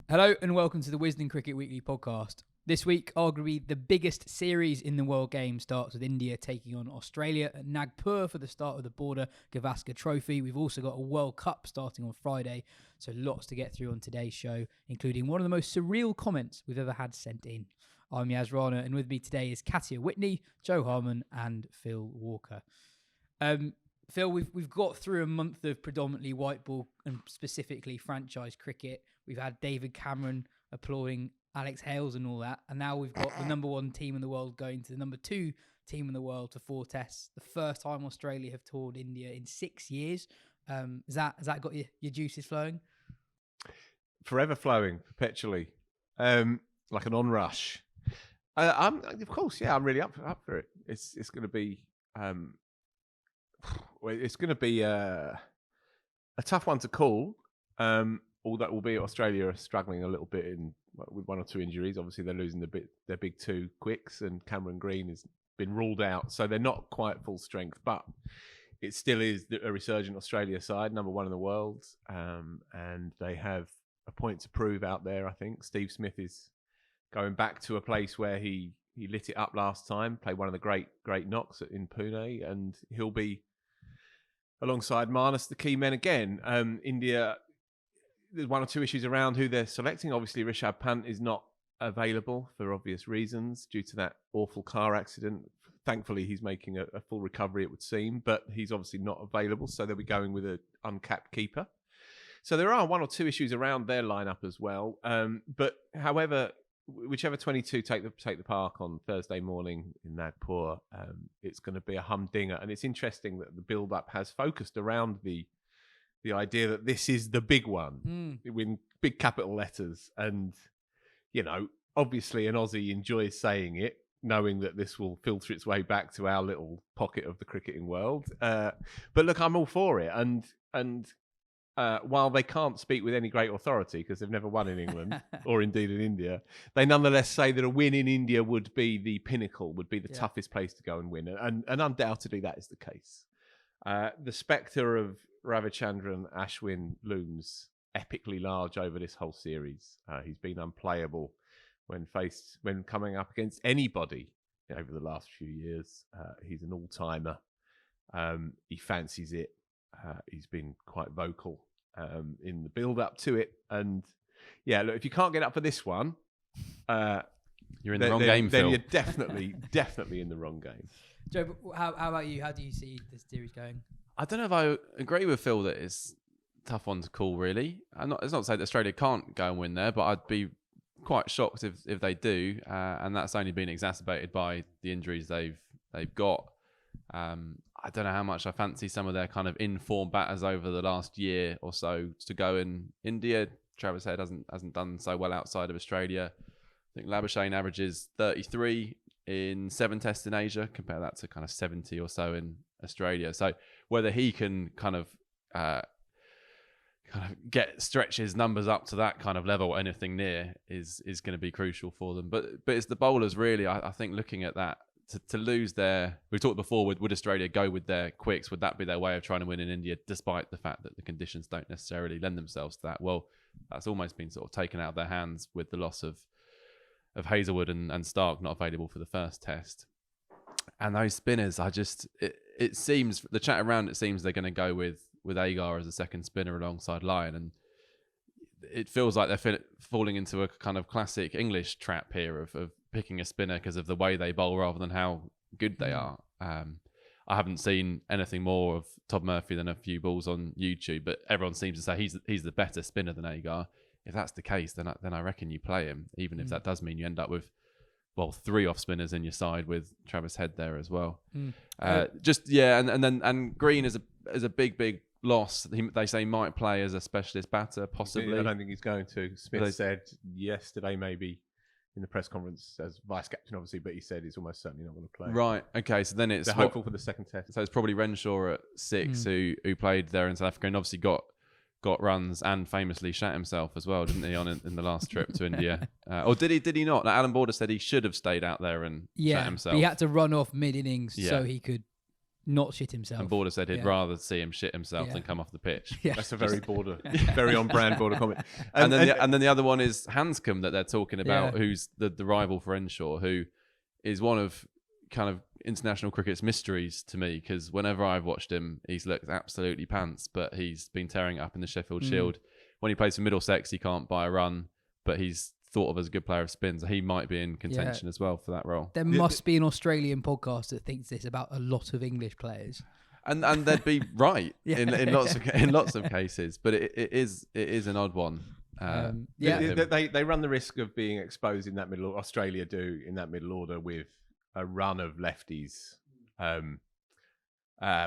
Hello and welcome to the Wisden Cricket Weekly podcast. This week, arguably the biggest series in the World Game starts with India taking on Australia at Nagpur for the start of the Border-Gavaskar Trophy. We've also got a World Cup starting on Friday, so lots to get through on today's show, including one of the most surreal comments we've ever had sent in. I'm Yas Rana, and with me today is Katya Witney, Joe Harman and Phil Walker. Phil, we've got through a month of predominantly white ball and specifically franchise cricket. We've had David Cameron applauding Alex Hales and all that. And now we've got the number one team in the world going to the number two team in the world for 4 tests. The first time Australia have toured India in 6 years. Has that got your juices flowing? Forever flowing, perpetually. Like an onrush. I'm really up for it. It's going to be... it's going to be a tough one to call. All that will be Australia are struggling a little bit with 1 or 2 injuries. Obviously, they're losing their big 2 quicks, and Cameron Green has been ruled out, so they're not quite full strength. But it still is a resurgent Australia side, number 1 in the world, and they have a point to prove out there. I think Steve Smith is going back to a place where he lit it up last time, played one of the great knocks in Pune, and he'll be alongside Marnus, the key men again. India, there's 1 or 2 issues around who they're selecting. Obviously, Rishabh Pant is not available for obvious reasons due to that awful car accident. Thankfully, he's making a full recovery, it would seem, but he's obviously not available, so they'll be going with an uncapped keeper. So there are 1 or 2 issues around their lineup as well. But however, whichever 22 take the park on Thursday morning in Nagpur, it's going to be a humdinger. And it's interesting that the build-up has focused around the idea that this is the big one, with big capital letters. And, obviously an Aussie enjoys saying it, knowing that this will filter its way back to our little pocket of the cricketing world. But look, I'm all for it. And while they can't speak with any great authority because they've never won in England or indeed in India, they nonetheless say that a win in India would be the pinnacle, would be the toughest place to go and win. And undoubtedly that is the case. The spectre of Ravichandran Ashwin looms epically large over this whole series. He's been unplayable when coming up against anybody over the last few years. He's an all-timer. He fancies it. He's been quite vocal in the build-up to it. And yeah, look, if you can't get up for this one, you're in the wrong game, Phil. Then you're definitely in the wrong game. Joe, how about you? How do you see this series going? I don't know if I agree with Phil that it's a tough one to call, really. It's not to say that Australia can't go and win there, but I'd be quite shocked if they do. And that's only been exacerbated by the injuries they've got. I don't know how much I fancy some of their kind of in-form batters over the last year or so to go in India. Travis Head hasn't done so well outside of Australia. I think Labuschagne averages 33 in 7 tests in Asia. Compare that to kind of 70 or so in Australia. So whether he can kind of stretch his numbers up to that kind of level or anything near is going to be crucial for them. But it's the bowlers really. I think looking at that. To lose we talked before, would Australia go with their quicks? Would that be their way of trying to win in India, despite the fact that the conditions don't necessarily lend themselves to that? Well, that's almost been sort of taken out of their hands with the loss of Hazelwood and Stark not available for the first test. And those spinners, it seems, the chat around it seems they're going to go with Agar as a second spinner alongside Lyon. And it feels like they're falling into a kind of classic English trap here of picking a spinner because of the way they bowl rather than how good they are. I haven't seen anything more of Todd Murphy than a few balls on YouTube, but everyone seems to say he's the better spinner than Agar. If that's the case, then I reckon you play him, even if that does mean you end up with 3 off spinners in your side with Travis Head there as well. And Green is a big loss. They say he might play as a specialist batter, possibly. I don't think he's going to. Smith said yesterday, maybe in the press conference as vice captain, obviously, but he said he's almost certainly not going to play. Right. Okay. So then they're hopeful for the second test. So it's probably Renshaw at 6 who played there in South Africa and obviously got runs and famously shat himself as well, didn't he, in the last trip to India? Or did he not? Alan Border said he should have stayed out there and shat himself. He had to run off mid-innings so he could not shit himself. And Border said he'd rather see him shit himself Yeah. than come off the pitch. Yeah. That's a very very on-brand Border comment. And then the other one is Hanscom that they're talking about, Yeah. who's the rival for Renshaw, who is one of kind of international cricket's mysteries to me, because whenever I've watched him, he's looked absolutely pants, but he's been tearing it up in the Sheffield Shield. When he plays for Middlesex, he can't buy a run, but he's thought of as a good player of spins. He might be in contention as well for that role. There must be an Australian podcast that thinks this about a lot of English players. And they'd be right Yeah. in lots of cases, but it is an odd one. They run the risk of being exposed in that middle. Australia do in that middle order with a run of lefties,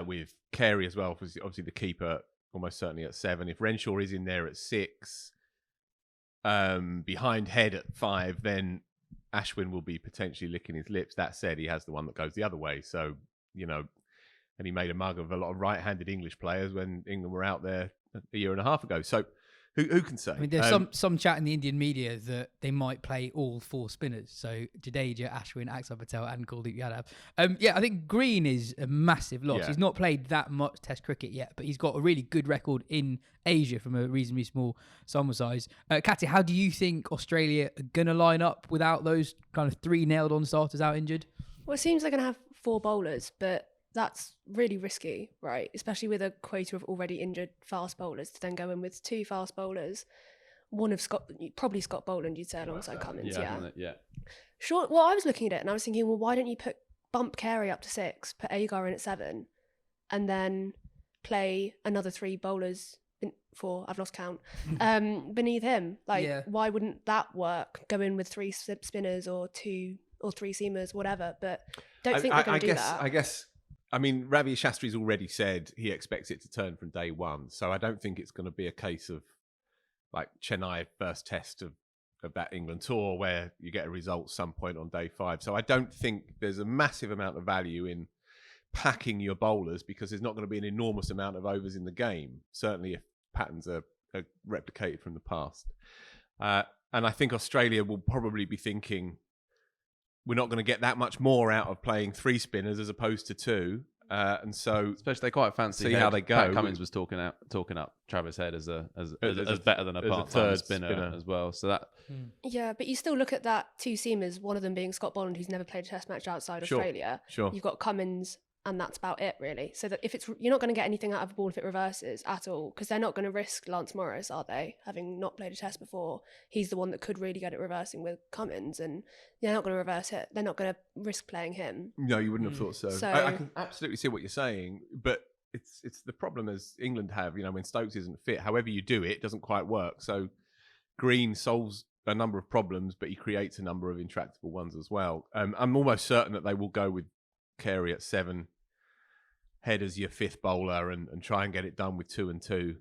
with Carey as well. Obviously, the keeper almost certainly at 7. If Renshaw is in there at 6, behind Head at 5, then Ashwin will be potentially licking his lips. That said, he has the one that goes the other way. So, and he made a mug of a lot of right-handed English players when England were out there a year and a half ago. So who can say? I mean, there's some chat in the Indian media that they might play all 4 spinners. So Jadeja, Ashwin, Axar Patel and Kuldeep Yadav. I think Green is a massive loss. Yeah. He's not played that much Test cricket yet, but he's got a really good record in Asia from a reasonably small sample size. Katya, how do you think Australia are going to line up without those kind of 3 nailed-on starters out injured? Well, it seems they're going to have 4 bowlers, but that's really risky, right? Especially with a quota of already injured fast bowlers to then go in with 2 fast bowlers. One of probably Scott Boland, you'd say, alongside Cummins. Yeah. Sure. Well, I was looking at it and I was thinking, well, why don't you bump Carey up to 6, put Agar in at 7, and then play another 3 bowlers, 4, I've lost count, beneath him? Why wouldn't that work? Go in with 3 spinners or 2 or 3 seamers, whatever. But don't think they're going to do that. I guess. I mean, Ravi Shastri's already said he expects it to turn from day 1. So I don't think it's going to be a case of like Chennai first test of that England tour where you get a result some point on day 5. So I don't think there's a massive amount of value in packing your bowlers, because there's not going to be an enormous amount of overs in the game, certainly if patterns are replicated from the past. And I think Australia will probably be thinking, we're not going to get that much more out of playing 3 spinners as opposed to 2, and so especially they quite fancy see how they go. Pat Cummins was talking up Travis Head as better than a part-time spinner as well. So that Yeah, but you still look at that 2 seamers, one of them being Scott Boland, who's never played a Test match outside Australia. Sure. You've got Cummins, and that's about it, really. So that if you're not going to get anything out of a ball if it reverses at all, because they're not going to risk Lance Morris, are they? Having not played a Test before, he's the one that could really get it reversing with Cummins, and they're not going to reverse it. They're not going to risk playing him. No, you wouldn't have thought so. I can absolutely see what you're saying, but it's the problem as England have. When Stokes isn't fit, however you do it, it doesn't quite work. So Green solves a number of problems, but he creates a number of intractable ones as well. I'm almost certain that they will go with Carey at 7, Head as your 5th bowler, and try and get it done with 2 and 2.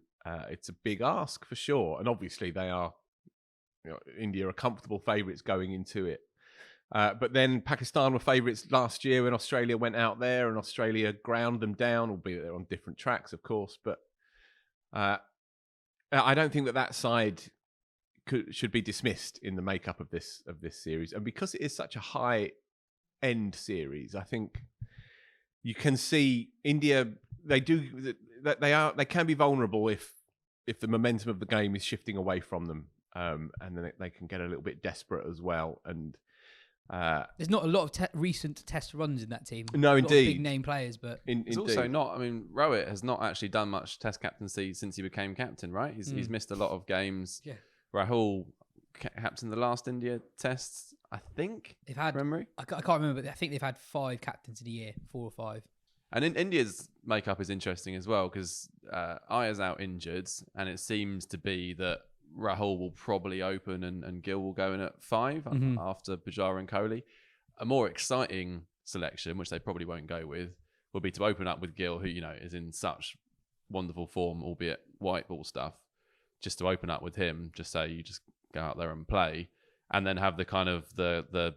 It's a big ask for sure, and obviously they are. India are comfortable favourites going into it, but then Pakistan were favourites last year when Australia went out there, and Australia ground them down, albeit they're on different tracks, of course. But I don't think that side should be dismissed in the makeup of this series, and because it is such a high end series, I think you can see India. They can be vulnerable if the momentum of the game is shifting away from them, and then they can get a little bit desperate as well. And there's not a lot of recent Test runs in that team. No, indeed, big name players, but it's also not. I mean, Rohit has not actually done much Test captaincy since he became captain, right? He's missed a lot of games. Yeah. Rahul captained the last India Tests, I think. They've had memory. I can't remember, but I think they've had 5 captains in a year, 4 or 5. And India's makeup is interesting as well, because Iyer's out injured, and it seems to be that Rahul will probably open and Gill will go in at 5 after Pujara and Kohli. A more exciting selection, which they probably won't go with, would be to open up with Gill, who is in such wonderful form, albeit white ball stuff. Just to open up with him, just say you just go out there and play, and then have the kind of the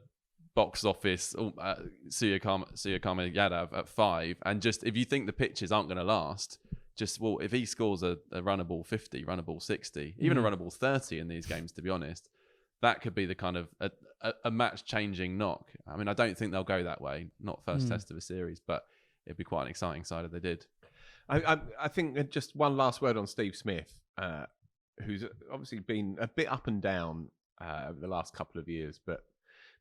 box office Suryakama Yadav at 5, and just if you think the pitches aren't going to last, if he scores a runnable 50, runnable 60, even a runnable 30 in these games, to be honest, that could be the kind of a match changing knock. I mean, I don't think they'll go that way, not first test of a series, but it'd be quite an exciting side if they did. I think just one last word on Steve Smith, who's obviously been a bit up and down over the last couple of years, but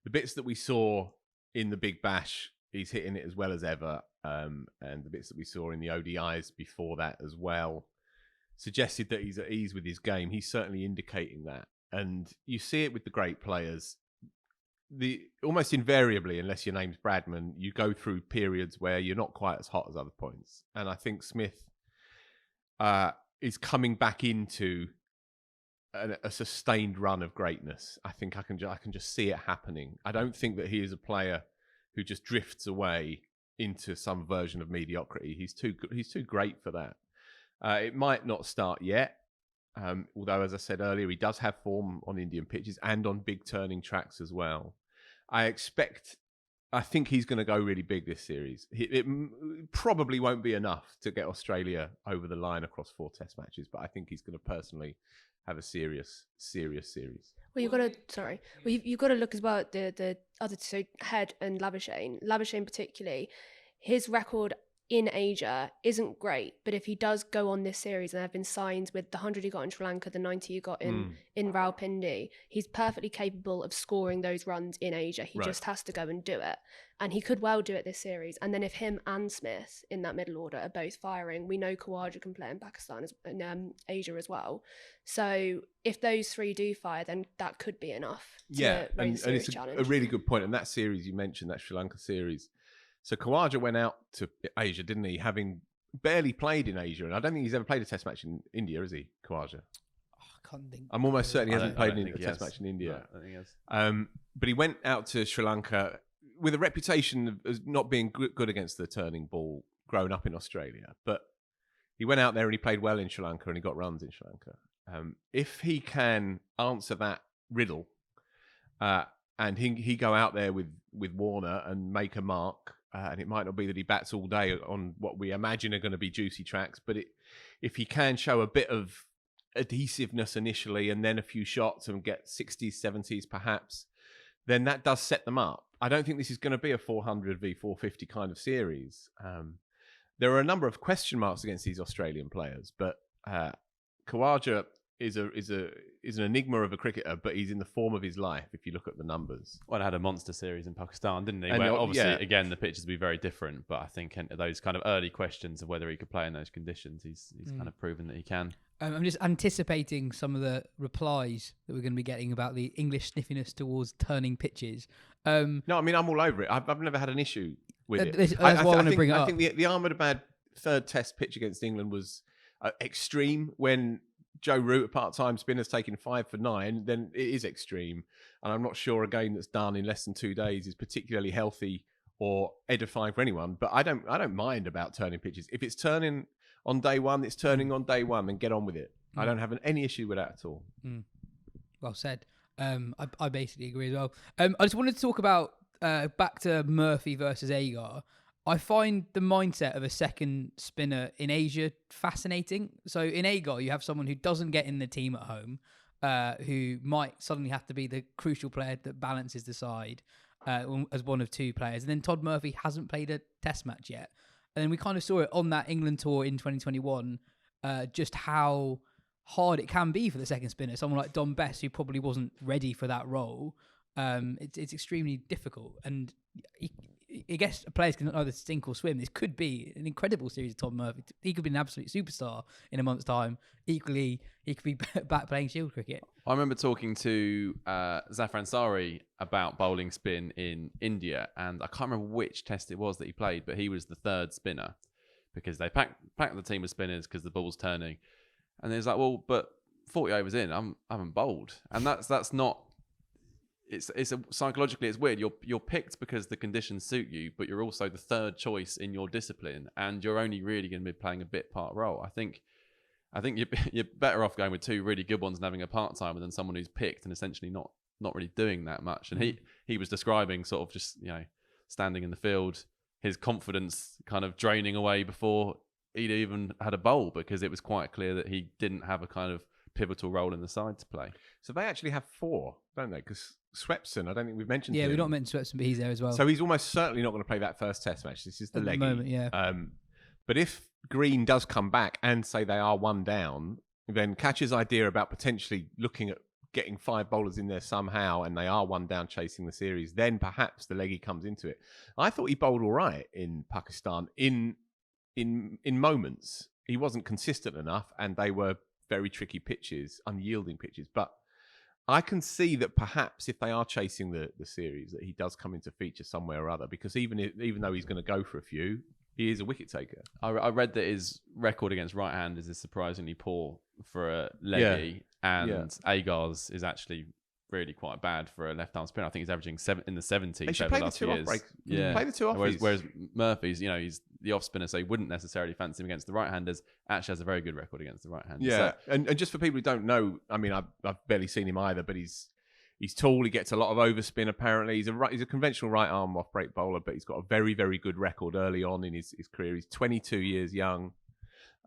the bits that we saw in the Big Bash, he's hitting it as well as ever, and the bits that we saw in the ODIs before that as well suggested that he's at ease with his game. He's certainly indicating that, and you see it with the great players. Almost invariably, unless your name's Bradman, you go through periods where you're not quite as hot as other points. And I think Smith is coming back into a sustained run of greatness. I think I can just see it happening. I don't think that he is a player who just drifts away into some version of mediocrity. He's too great for that. It might not start yet. Although, as I said earlier, he does have form on Indian pitches and on big turning tracks as well. I think he's going to go really big this series. It probably won't be enough to get Australia over the line across 4 test matches, but I think he's going to personally have a serious series. Well, you've got to look as well at the other two, so Head and Labuschagne. Labuschagne particularly, his record in Asia isn't great, but if he does go on this series, and there have been signs with the 100 he got in Sri Lanka, the 90 he got in Rawalpindi, he's perfectly capable of scoring those runs in Asia. He just has to go and do it, and he could well do it this series. And then if him and Smith in that middle order are both firing, we know Khawaja can play in Pakistan in Asia as well. So if those 3 do fire, then that could be enough to raise the series challenge. A really good point. And that series you mentioned, that Sri Lanka series, so Khawaja went out to Asia, didn't he? Having barely played in Asia, and I don't think he's ever played a test match in India, has he, Khawaja? I can't think. I'm almost certain he hasn't played a test match in India. No, I don't think he has. But he went out to Sri Lanka with a reputation of not being good against the turning ball, growing up in Australia. But he went out there and he played well in Sri Lanka, and he got runs in Sri Lanka. If he can answer that riddle, and he go out there with Warner and make a mark. And it might not be that he bats all day on what we imagine are going to be juicy tracks, but if he can show a bit of adhesiveness initially and then a few shots and get 60s, 70s perhaps, then that does set them up. I don't think this is going to be a 400 v 450 kind of series. There are a number of question marks against these Australian players, but Khawaja is an enigma of a cricketer, but he's in the form of his life if you look at the numbers. Well, it had a monster series in Pakistan, didn't he? And Where obviously, again, the pitches would be very different, but I think those kind of early questions of whether he could play in those conditions, he's kind of proven that he can. I'm just anticipating some of the replies that we're going to be getting about the English sniffiness towards turning pitches. No, I mean, I'm all over it. I've never had an issue with it. That's why I want to bring it up. I think the Ahmedabad third test pitch against England was extreme. When Joe Root, a part-time spinner's taking 5 for 9, then it is extreme. And I'm not sure a game that's done in less than 2 days is particularly healthy or edifying for anyone. But I don't mind about turning pitches. If it's turning on day one, it's turning on day one, and get on with it. I don't have any issue with that at all. Well said. I basically agree as well. I just wanted to talk about back to Murphy versus Agar. I find the mindset of a second spinner in Asia fascinating. So in Agar, you have someone who doesn't get in the team at home, who might suddenly have to be the crucial player that balances the side as one of 2 players. And then Todd Murphy hasn't played a test match yet. And we kind of saw it on that England tour in 2021, just how hard it can be for the second spinner. Someone like Dom Bess, who probably wasn't ready for that role. It's extremely difficult. And I guess players can either sink or swim. This could be an incredible series of Todd Murphy. He could be an absolute superstar in a month's time. Equally, he could be back playing Shield cricket. I remember talking to Zafar Ansari about bowling spin in India, and I can't remember which test it was that he played, but he was the 3rd spinner because they packed the team of spinners because the ball's turning. And he's like, well, but 40 overs in, I haven't bowled. And that's not... Psychologically it's weird. You're picked because the conditions suit you, but you're also the 3rd choice in your discipline, and you're only really going to be playing a bit part role. I think you're better off going with 2 really good ones and having a part timer than someone who's picked and essentially not really doing that much. And he was describing sort of just standing in the field, his confidence kind of draining away before he'd even had a bowl, because it was quite clear that he didn't have a kind of pivotal role in the side to play. So they actually have 4, don't they? Because Swepson, I don't think we've mentioned Yeah, him. we've not mentioned Swepson, but he's there as well. So he's almost certainly not going to play that first test match. This is the At the leggy. moment, yeah. But if Green does come back and say they are 1 down, then Katya's idea about potentially looking at getting 5 bowlers in there somehow, and they are 1 down chasing the series, then perhaps the leggy comes into it. I thought he bowled all right in Pakistan in moments. He wasn't consistent enough, and they were very tricky pitches, unyielding pitches. But I can see that perhaps if they are chasing the series, that he does come into feature somewhere or other, because even though he's going to go for a few, he is a wicket taker. I read that his record against right-handers is surprisingly poor for a leggy, and Agar's is actually really quite bad for a left-arm spinner. I think he's averaging in the 70s. They should over play the the last 2 few off years. breaks. Yeah, Play the 2 offies. Whereas Murphy's, he's the off spinner, so you wouldn't necessarily fancy him against the right-handers. Actually has a very good record against the right-handers. Yeah, So, and just for people who don't know, I mean, I've barely seen him either, but he's tall. He gets a lot of overspin. Apparently, he's a conventional right arm off break bowler, but he's got a very, very good record early on in his career. He's 22 years young,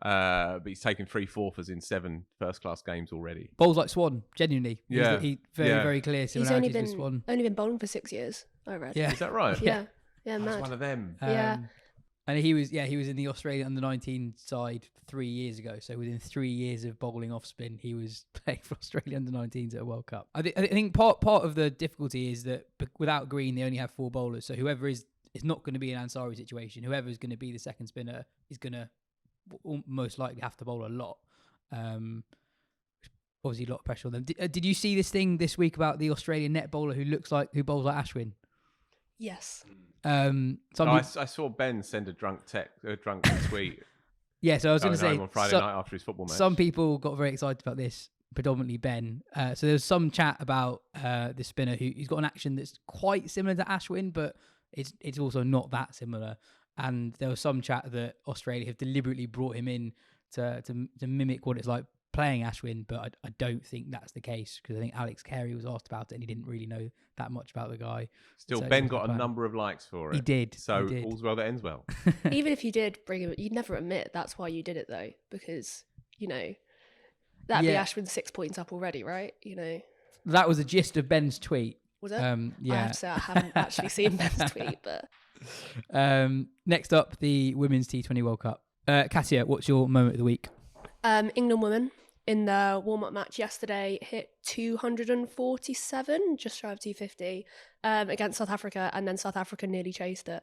but he's taken 3/4 in 7 first-class games already. Bowls like Swan, genuinely. Yeah. He's very clear. He's Similarities with Swan. only been bowling for 6 years, I read. Yeah. Is that right? Yeah, That's mad. one of them. Yeah. And he was in the Australian under-19 side 3 years ago. So within 3 years of bowling off spin, he was playing for Australia under-19s at a World Cup. I think part of the difficulty is that without Green, they only have 4 bowlers. So whoever it's not going to be an Ansari situation. Whoever is going to be the second spinner is going to most likely have to bowl a lot. Obviously, a lot of pressure on them. Did you see this thing this week about the Australian net bowler who bowls like Ashwin? Yes. I saw Ben send a drunk tweet. Yeah, so I was going to say on Friday night after his football match. Some people got very excited about this, predominantly Ben. So there's some chat about the spinner who's got an action that's quite similar to Ashwin, but it's also not that similar. And there was some chat that Australia have deliberately brought him in to mimic what it's like playing Ashwin, but I don't think that's the case, because I think Alex Carey was asked about it and he didn't really know that much about the guy. Still, So Ben got a number of likes for it. He did. So he did. all's well that ends well. Even if you did bring him, you'd never admit that's why you did it, though, because, that'd be Ashwin 6 points up already, right? That was the gist of Ben's tweet. Was it? Yeah. I have to say, I haven't actually seen Ben's tweet, but... Next up, the Women's T20 World Cup. Katya, what's your moment of the week? England women in the warm-up match yesterday hit 247, just shy of 250, against South Africa, and then South Africa nearly chased it.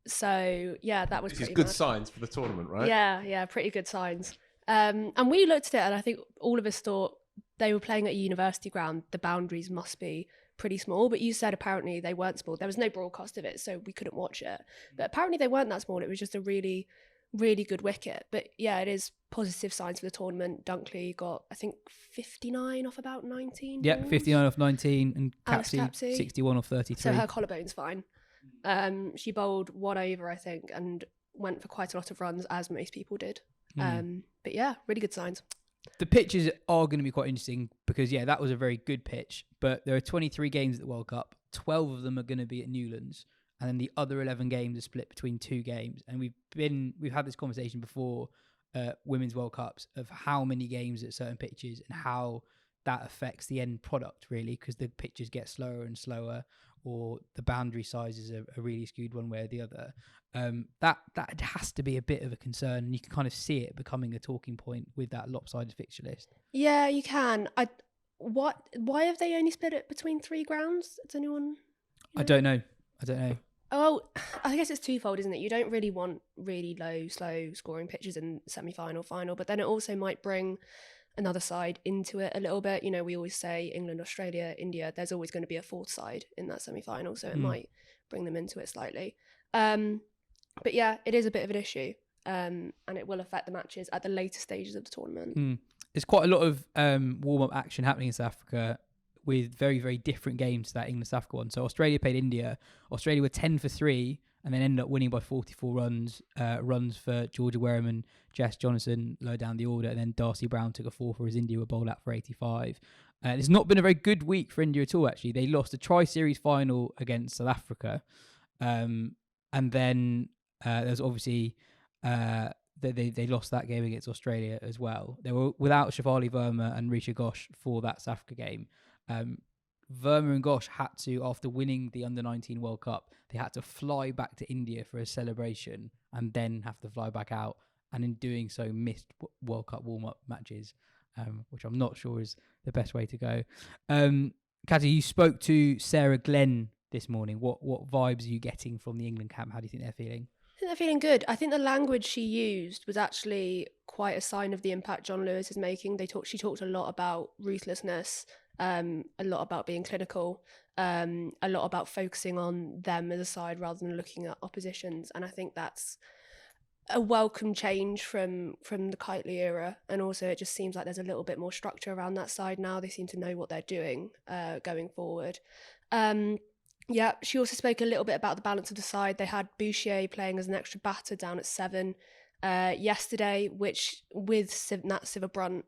So, yeah, that was This is pretty good mad. signs for the tournament, right? Yeah, pretty good signs. And we looked at it, and I think all of us thought they were playing at a university ground. The boundaries must be pretty small, but you said apparently they weren't small. There was no broadcast of it, so we couldn't watch it. But apparently they weren't that small. It was just a really, really good wicket. But yeah, it is positive signs for the tournament. Dunkley got, I think, 59 off about 19. Yep, balls. 59 off 19, and Alex Capsey Capsey. 61 off 33. So her collarbone's fine. She bowled 1 over, I think, and went for quite a lot of runs, as most people did. But yeah, really good signs. The pitches are going to be quite interesting because, yeah, that was a very good pitch. But there are 23 games at the World Cup. 12 of them are going to be at Newlands. And then the other 11 games are split between 2 games. And we've had this conversation before, Women's World Cups, of how many games at certain pitches and how that affects the end product, really, because the pitches get slower and slower, or the boundary sizes are really skewed one way or the other. That has to be a bit of a concern, and you can kind of see it becoming a talking point with that lopsided fixture list. Yeah, you can. Why have they only split it between 3 grounds? Does anyone? I don't know. Oh, I guess it's twofold, isn't it? You don't really want really low, slow scoring pitches in semi-final, final, but then it also might bring another side into it a little bit. We always say England, Australia, India, there's always going to be a 4th side in that semi-final, so it might bring them into it slightly. But yeah, it is a bit of an issue, and it will affect the matches at the later stages of the tournament. There's quite a lot of warm-up action happening in South Africa, with very, very different games to that England-South Africa one. So Australia played India. Australia were 10 for 3 and then ended up winning by 44 runs. Runs for Georgia Wareham and Jess Johnson low down the order. And then Darcy Brown took a 4 for as India were bowled out for 85. It's not been a very good week for India at all, actually. They lost a tri-series final against South Africa. And then there's obviously they lost that game against Australia as well. They were without Shivali Verma and Risha Ghosh for that South Africa game. Verma and Ghosh had to, after winning the Under-19 World Cup, they had to fly back to India for a celebration and then have to fly back out. And in doing so, missed World Cup warm-up matches, which I'm not sure is the best way to go. Katya, you spoke to Sarah Glenn this morning. What vibes are you getting from the England camp? How do you think they're feeling? I think they're feeling good. I think the language she used was actually quite a sign of the impact John Lewis is making. She talked a lot about ruthlessness, a lot about being clinical, a lot about focusing on them as a side rather than looking at oppositions. And I think that's a welcome change from the Kitely era. And also it just seems like there's a little bit more structure around that side now. They seem to know what they're doing going forward. Yeah, she also spoke a little bit about the balance of the side. They had Bouchier playing as an extra batter down at 7 yesterday, which with Nat Sivabrunt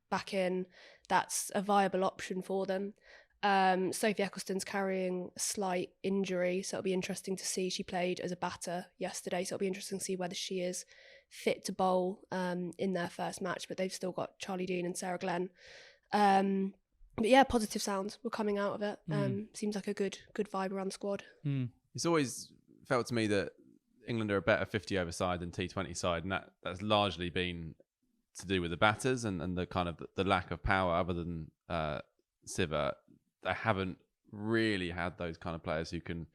back in, that's a viable option for them. Sophie Ecclestone's carrying a slight injury, so it'll be interesting to see. She played as a batter yesterday, so it'll be interesting to see whether she is fit to bowl in their first match, but they've still got Charlie Dean and Sarah Glenn. But yeah, positive sounds were coming out of it. Seems like a good vibe around the squad. It's always felt to me that England are a better 50-over side than T20 side, and that's largely been to do with the batters and the kind of the lack of power. Other than Siva, they haven't really had those kind of players who can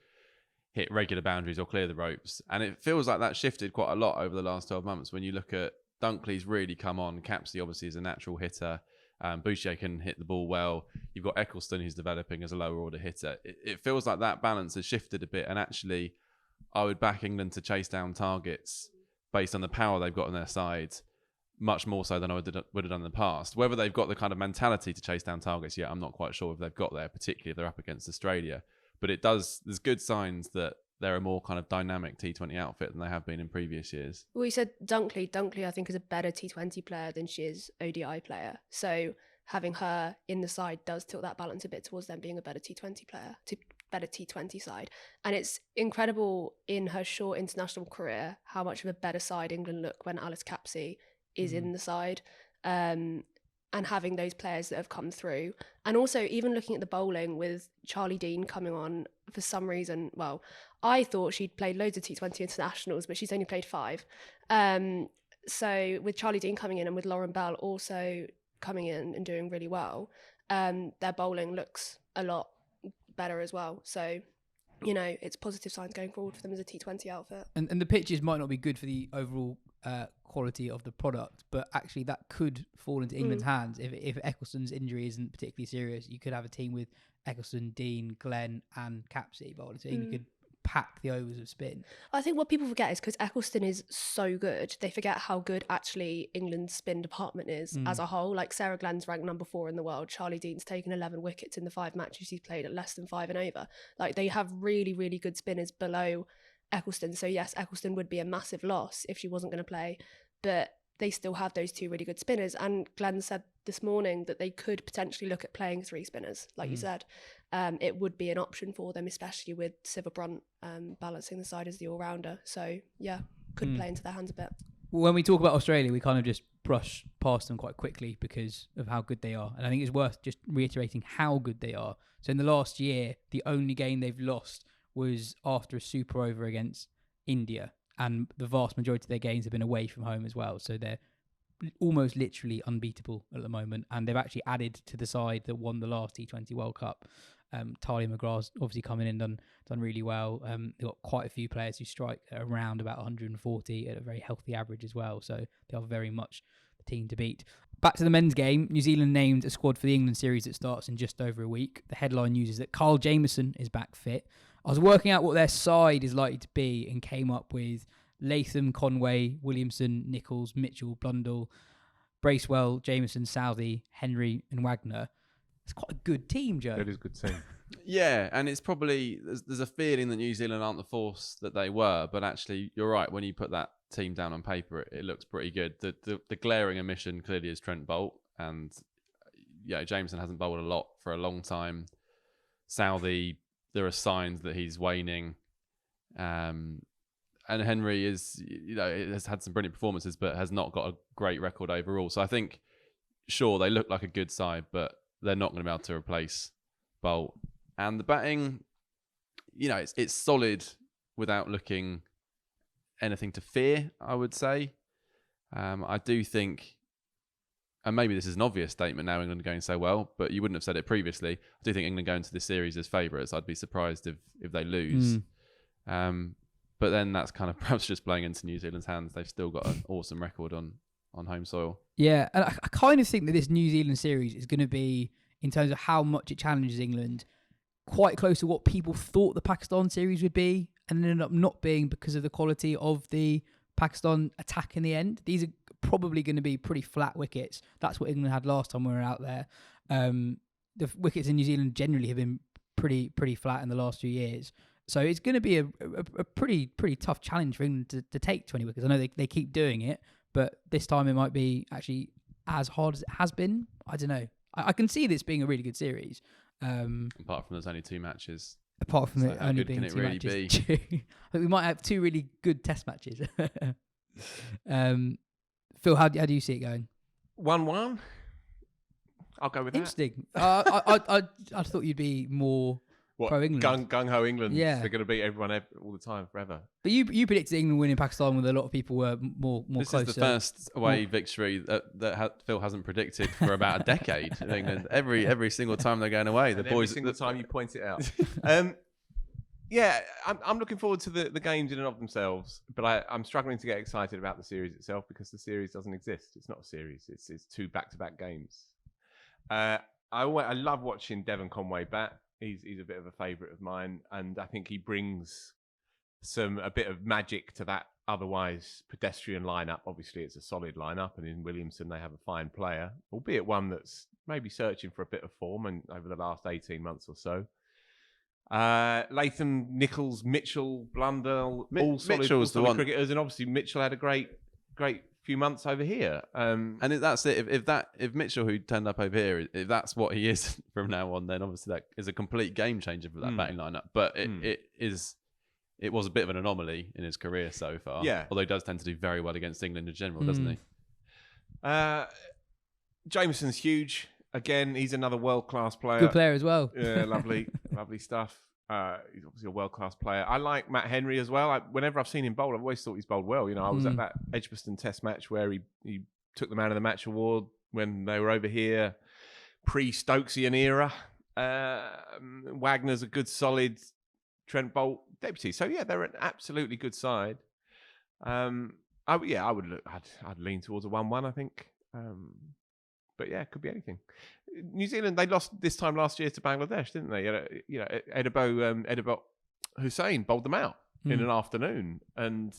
hit regular boundaries or clear the ropes. And it feels like that shifted quite a lot over the last 12 months. When you look at Dunkley's really come on, Capsey obviously is a natural hitter. Bouchier can hit the ball well. You've got Ecclestone who's developing as a lower order hitter. It feels like that balance has shifted a bit, and actually I would back England to chase down targets based on the power they've got on their side, much more so than I would have done in the past. Whether they've got the kind of mentality to chase down targets yet, I'm not quite sure if they've got there, particularly if they're up against Australia. But there's good signs that they're a more kind of dynamic T20 outfit than they have been in previous years. Well, you said Dunkley. Dunkley, I think, is a better T20 player than she is ODI player. So having her in the side does tilt that balance a bit towards them being a better T20 player, better T20 side. And it's incredible in her short international career how much of a better side England look when Alice Capsey is in the side. And having those players that have come through. And also even looking at the bowling with Charlie Dean coming on for some reason. Well, I thought she'd played loads of T20 internationals, but she's only played 5. So with Charlie Dean coming in and with Lauren Bell also coming in and doing really well, their bowling looks a lot better as well. So, you know, it's positive signs going forward for them as a T20 outfit. And the pitches might not be good for the overall quality of the product, but actually that could fall into England's hands if Ecclestone's injury isn't particularly serious. You could have a team with Ecclestone, Dean, Glenn and Capsey bowling, so England could pack the overs of spin. I think what people forget is because Ecclestone is so good, they forget how good actually England's spin department is as a whole. Like Sarah Glenn's ranked number 4 in the world. Charlie Dean's taken 11 wickets in the 5 matches he's played at less than 5 and over. Like they have really, really good spinners below Ecclestone. So yes, Ecclestone would be a massive loss if she wasn't going to play, but they still have those 2 really good spinners. And Glenn said this morning that they could potentially look at playing 3 spinners, like you said. It would be an option for them, especially with Sivabrunt balancing the side as the all-rounder. So yeah, could play into their hands a bit. When we talk about Australia, we kind of just brush past them quite quickly because of how good they are. And I think it's worth just reiterating how good they are. So in the last year, the only game they've lost was after a super over against India. And the vast majority of their games have been away from home as well. So they're almost literally unbeatable at the moment. And they've actually added to the side that won the last T20 World Cup. Talia McGrath's obviously come in and done really well. They've got quite a few players who strike around about 140 at a very healthy average as well. So they are very much the team to beat. Back to the men's game, New Zealand named a squad for the England series that starts in just over a week. The headline news is that Carl Jamieson is back fit. I was working out what their side is likely to be and came up with Latham, Conway, Williamson, Nichols, Mitchell, Blundell, Bracewell, Jamieson, Southey, Henry and Wagner. It's quite a good team, Joe. It is a good team. Yeah, and it's probably, there's a feeling that New Zealand aren't the force that they were, but actually you're right, when you put that team down on paper, it looks pretty good. The glaring omission clearly is Trent Boult, and yeah, Jameson hasn't bowled a lot for a long time. Southey, there are signs that he's waning. and Henry is, has had some brilliant performances, but has not got a great record overall. So I think, sure, they look like a good side, but they're not going to be able to replace Bolt. And the batting, it's solid without looking anything to fear, I would say. I do think, and maybe this is an obvious statement now, England are going so well, but you wouldn't have said it previously. I do think England go into this series as favourites. I'd be surprised if they lose. But then that's kind of perhaps just playing into New Zealand's hands. They've still got an awesome record on home soil. Yeah, and I kind of think that this New Zealand series is going to be, in terms of how much it challenges England, quite close to what people thought the Pakistan series would be, and ended up not being because of the quality of the Pakistan attack in the end. These are probably going to be pretty flat wickets. That's what England had last time we were out there. The wickets in New Zealand generally have been pretty flat in the last few years. So it's going to be a pretty tough challenge for England to take 20 wickets. I know they keep doing it, but this time it might be actually as hard as it has been. I don't know. I can see this being a really good series. Apart from there's only 2 matches. Apart from So it how only good being can it 2 really matches. be? I think we might have 2 really good test matches. Phil, how do you see it going? 1-1. I'll go with that. Interesting. I thought you'd be more pro England. Gung ho England. Yeah. They're going to beat everyone all the time forever. But you predicted England winning Pakistan when a lot of people were more This closer. is the first away victory that Phil hasn't predicted for about a decade in England. Every single time they're going away, the And boys. every single time you point it out. Yeah, I'm looking forward to the games in and of themselves, but I'm struggling to get excited about the series itself because the series doesn't exist. It's not a series. It's 2 back-to-back games. I love watching Devon Conway bat. He's a bit of a favourite of mine, and I think he brings a bit of magic to that otherwise pedestrian lineup. Obviously, it's a solid lineup, and in Williamson they have a fine player, albeit one that's maybe searching for a bit of form and over the last 18 months or so. Latham, Nichols, Mitchell, Blundell, all solid cricketers, and obviously Mitchell had a great few months over here. And that's it. If Mitchell, who turned up over here, if that's what he is from now on, then obviously that is a complete game changer for that batting lineup. But it was a bit of an anomaly in his career so far. Yeah. Although he does tend to do very well against England in general, doesn't he? Jameson's huge. Again, he's another world-class player. Good player as well. Yeah, lovely stuff. He's obviously a world-class player. I like Matt Henry as well. Whenever I've seen him bowl, I've always thought he's bowled well. I was at that Edgbaston Test match where he took the Man of the Match award when they were over here, pre-Stokesian era. Wagner's a good, solid Trent Bolt deputy. So yeah, they're an absolutely good side. I'd lean towards a 1-1, I think. But yeah, it could be anything. New Zealand, they lost this time last year to Bangladesh, didn't they? Edibo Hussain bowled them out in an afternoon, and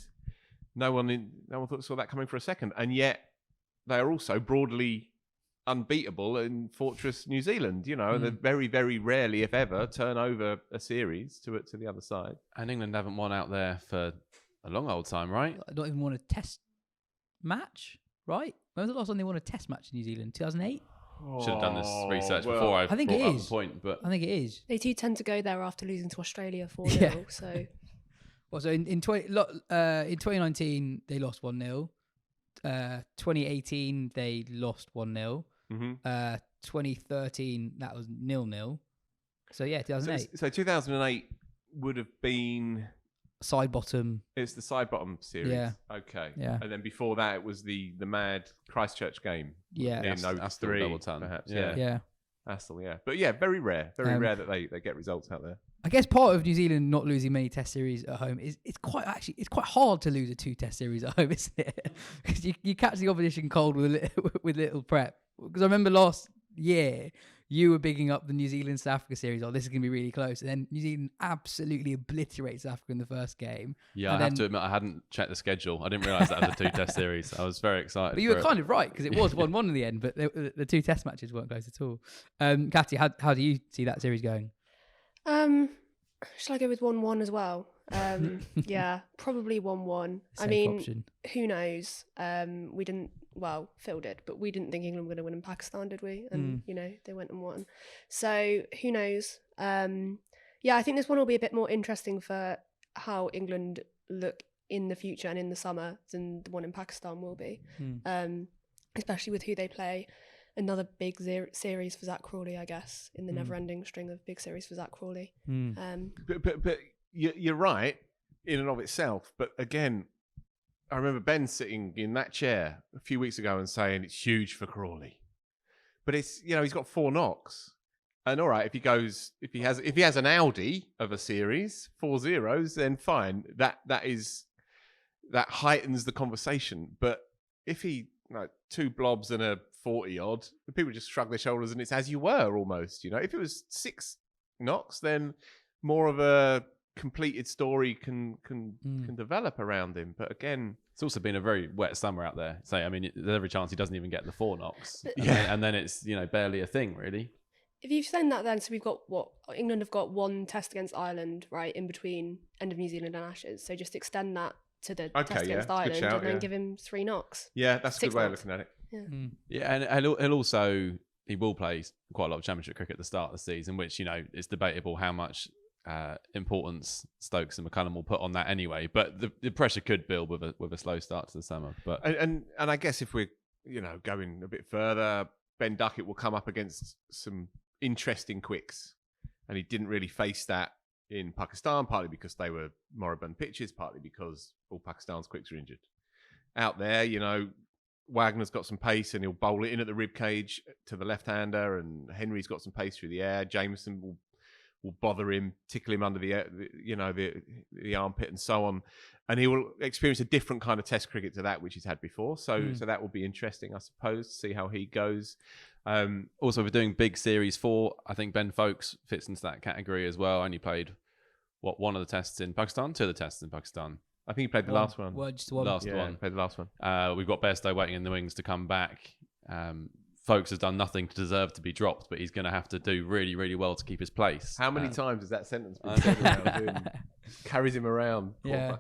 no one saw that coming for a second. And yet they are also broadly unbeatable in Fortress New Zealand. They very, very rarely, if ever, turn over a series to the other side. And England haven't won out there for a long old time, right? I don't even want a test match, right? When was the last time they won a test match in New Zealand? 2008? Should have done this research before I think brought it up is. the point. But I think it is. They do tend to go there after losing to Australia 4-0. Yeah. So, Well, so in 2019 they lost 1-0. 2018 they lost 1-0. 2013 that was 0-0. So yeah, 2008. So 2008 would have been Side bottom. It's the side bottom series. Yeah. Okay. Yeah. And then before that, it was the mad Christchurch game. Yeah. In Astle 03, double ton. perhaps. Yeah. Yeah. Astle, yeah. But yeah, very rare that they get results out there. I guess part of New Zealand not losing many test series at home is it's quite hard to lose a 2 test series at home, isn't it? Because you catch the opposition cold with little prep. Because I remember last year you were bigging up the New Zealand South Africa series. Oh, this is going to be really close. And then New Zealand absolutely obliterates South Africa in the first game. Yeah, I have to admit I hadn't checked the schedule. I didn't realise that was a 2 test series. I was very excited. But you were kind of right because it was 1-1 in the end. But the 2 test matches weren't close at all. Katya, how do you see that series going? Shall I go with 1-1 as well? Yeah, probably 1-1. I mean, option. Who knows? We didn't. Well, Phil did, but we didn't think England were going to win in Pakistan, did we? And they went and won. So who knows? Yeah, I think this one will be a bit more interesting for how England look in the future and in the summer than the one in Pakistan will be, especially with who they play. Another big series for Zach Crawley, I guess, in the never-ending string of big series for Zach Crawley. But you're right in and of itself. But again, I remember Ben sitting in that chair a few weeks ago and saying it's huge for Crawley. But it's, he's got 4 knocks. And all right, if he has an Audi of a series, 4 zeros, then fine. That heightens the conversation. But if he 2 blobs and a 40 odd, people just shrug their shoulders and it's as you were almost. If it was 6 knocks, then more of a completed story can develop around him. But again, it's also been a very wet summer out there. So I mean, there's every chance he doesn't even get the 4 knocks. And then it's barely a thing really. If you extend that then, so we've got England have got 1 test against Ireland, right, in between end of New Zealand and Ashes. So just extend that to the test against Ireland and then give him 3 knocks. Yeah, that's a good way of looking at it. Yeah, and he will play quite a lot of championship cricket at the start of the season, which it's debatable how much importance Stokes and McCullum will put on that anyway. But the pressure could build with a slow start to the summer. But and I guess if we're going a bit further, Ben Duckett will come up against some interesting quicks, and he didn't really face that in Pakistan, partly because they were moribund pitches, partly because all Pakistan's quicks are injured. Out there, Wagner's got some pace and he'll bowl it in at the rib cage to the left-hander, and Henry's got some pace through the air. Jameson will bother him, tickle him under the armpit and so on, and he will experience a different kind of Test cricket to that which he's had before. So that will be interesting, I suppose, to see how he goes. Also, we're doing big series 4. I think Ben Foakes fits into that category as well. Only played 1 of the tests in Pakistan, 2 of the tests in Pakistan. I think he played the last one. Well, just one. Last one. Played the last one. We've got Bairstow waiting in the wings to come back. Foakes has done nothing to deserve to be dropped, but he's going to have to do really, really well to keep his place. How many times has that sentence been said around him? Carries him around. Yeah.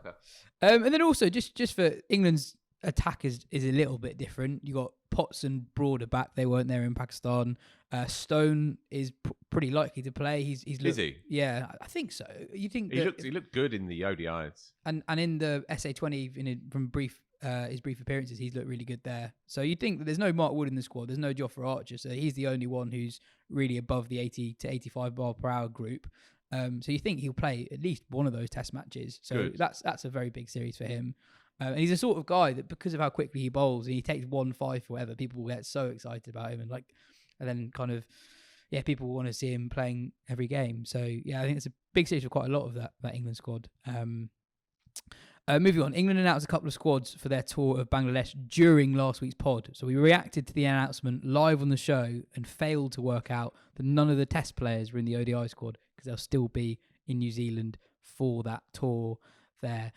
And then also, just for England's attack is a little bit different. You got Potts and Broader back. They weren't there in Pakistan. Stone is pretty likely to play. Is he? Yeah, I think so. You think he looked good in the ODIs and in the SA20 from his brief appearances, he's looked really good there. So you think that there's no Mark Wood in the squad, there's no Jofra Archer, so he's the only one who's really above the 80 to 85 mile per hour group. So you think he'll play at least one of those test matches. So good. That's a very big series for him. And he's the sort of guy that, because of how quickly he bowls and he takes 1-5 for whatever, people will get so excited about him and then kind of, people want to see him playing every game. So I think it's a big series for quite a lot of that England squad. Moving on, England announced a couple of squads for their tour of Bangladesh during last week's pod. So we reacted to the announcement live on the show and failed to work out that none of the test players were in the ODI squad because they'll still be in New Zealand for that tour there.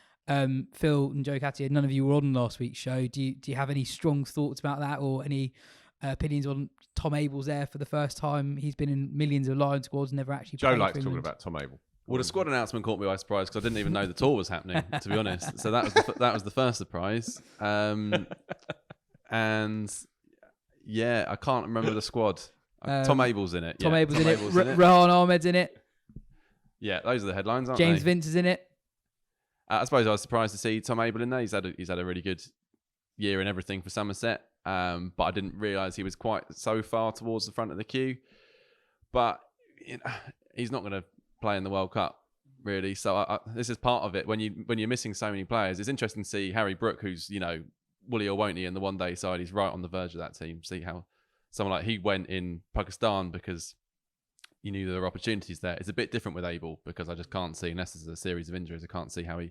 Phil and Joe Katya, none of you were on last week's show. Do you have any strong thoughts about that or any opinions on Tom Abel's there for the first time? He's been in millions of Lion squads, never actually Joe played likes for talking England. Well, about Tom Abel. Well, the squad announcement caught me by surprise because I didn't even know the tour was happening, to be honest. So that was the first surprise. And I can't remember the squad. Tom Abel's in it. Tom Abel's in it. Rahan Ahmed's in it. Yeah, those are the headlines, aren't James they? Vince is in it. I suppose I was surprised to see Tom Abel in there. He's had a really good year and everything for Somerset, but I didn't realise he was quite so far towards the front of the queue. But he's not going to play in the World Cup, really. So this is part of it. When you're missing so many players, it's interesting to see Harry Brook, who's will he or won't he in the one day side. He's right on the verge of that team. See how someone like he went in Pakistan because you knew there were opportunities there. It's a bit different with Abel because I just can't see, unless there's a series of injuries, I can't see how he